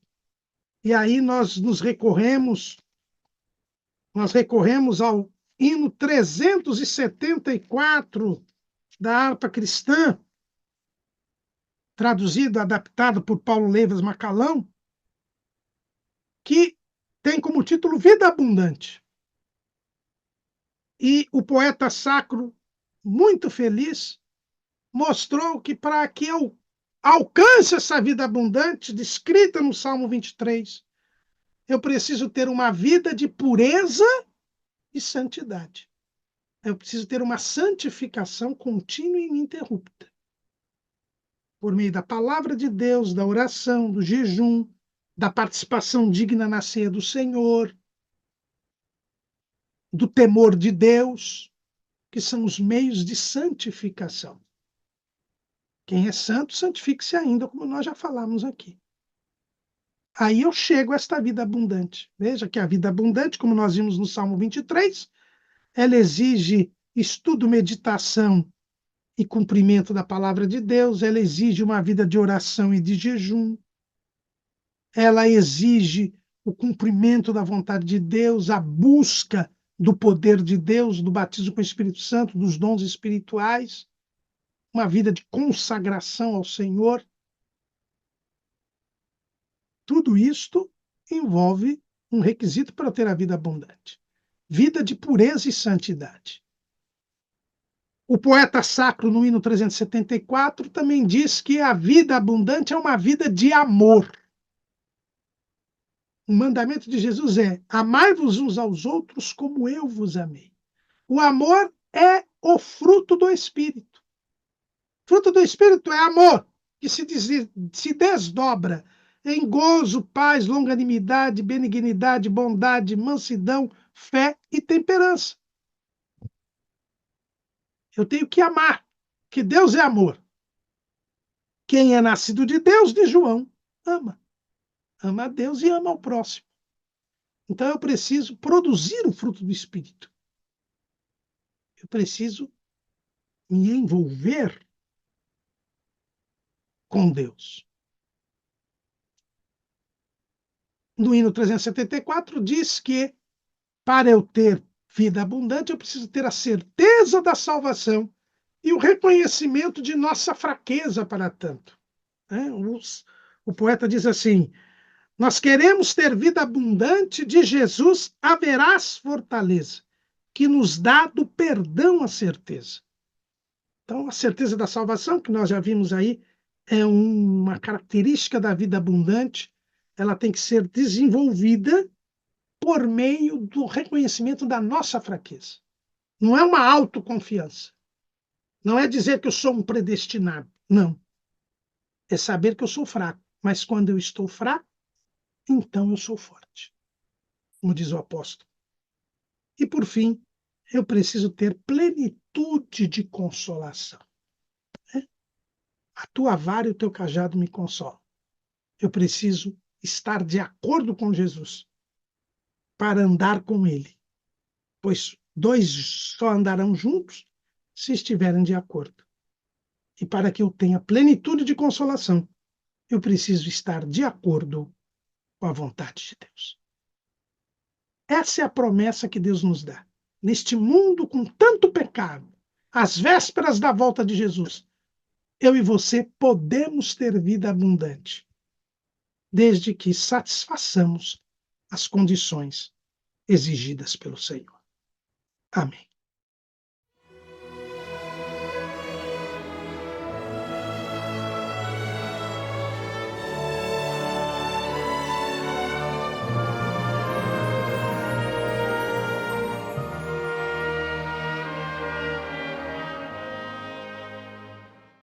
E aí nós recorremos ao hino 374 da harpa cristã, traduzido, adaptado por Paulo Leivas Macalão, que tem como título Vida Abundante. E o poeta sacro, muito feliz, mostrou que para que eu alcance essa vida abundante, descrita no Salmo 23, eu preciso ter uma vida de pureza e santidade. Eu preciso ter uma santificação contínua e ininterrupta. por meio da palavra de Deus, da oração, do jejum, da participação digna na ceia do Senhor, do temor de Deus, que são os meios de santificação. Quem é santo, santifique-se ainda, como nós já falamos aqui. Aí eu chego a esta vida abundante. Veja que a vida abundante, como nós vimos no Salmo 23, ela exige estudo, meditação e cumprimento da palavra de Deus, ela exige uma vida de oração e de jejum, ela exige o cumprimento da vontade de Deus, a busca do poder de Deus, do batismo com o Espírito Santo, dos dons espirituais, uma vida de consagração ao Senhor. Tudo isto envolve um requisito para ter a vida abundante: vida de pureza e santidade. O poeta sacro, no hino 374, também diz que a vida abundante é uma vida de amor. O mandamento de Jesus é: amai-vos uns aos outros como eu vos amei. O amor é o fruto do Espírito. Fruto do Espírito é amor, que se desdobra em gozo, paz, longanimidade, benignidade, bondade, mansidão, fé e temperança. Eu tenho que amar, que Deus é amor. Quem é nascido de Deus, de João, ama. Ama a Deus e ama ao próximo. Então eu preciso produzir o fruto do Espírito. Eu preciso me envolver com Deus. No hino 374 diz que para eu ter vida abundante, eu preciso ter a certeza da salvação e o reconhecimento de nossa fraqueza para tanto. O poeta diz assim: nós queremos ter vida abundante, de Jesus haverás fortaleza, que nos dá do perdão a certeza. Então, a certeza da salvação, que nós já vimos aí, é uma característica da vida abundante. Ela tem que ser desenvolvida por meio do reconhecimento da nossa fraqueza. Não é uma autoconfiança. Não é dizer que eu sou um predestinado. Não. É saber que eu sou fraco. Mas quando eu estou fraco, então eu sou forte, como diz o apóstolo. E, por fim, eu preciso ter plenitude de consolação. A tua vara e o teu cajado me consolam. Eu preciso estar de acordo com Jesus para andar com ele, pois dois só andarão juntos se estiverem de acordo. E para que eu tenha plenitude de consolação, eu preciso estar de acordo com a vontade de Deus. Essa é a promessa que Deus nos dá. Neste mundo com tanto pecado, às vésperas da volta de Jesus, eu e você podemos ter vida abundante, desde que satisfaçamos as condições exigidas pelo Senhor. Amém.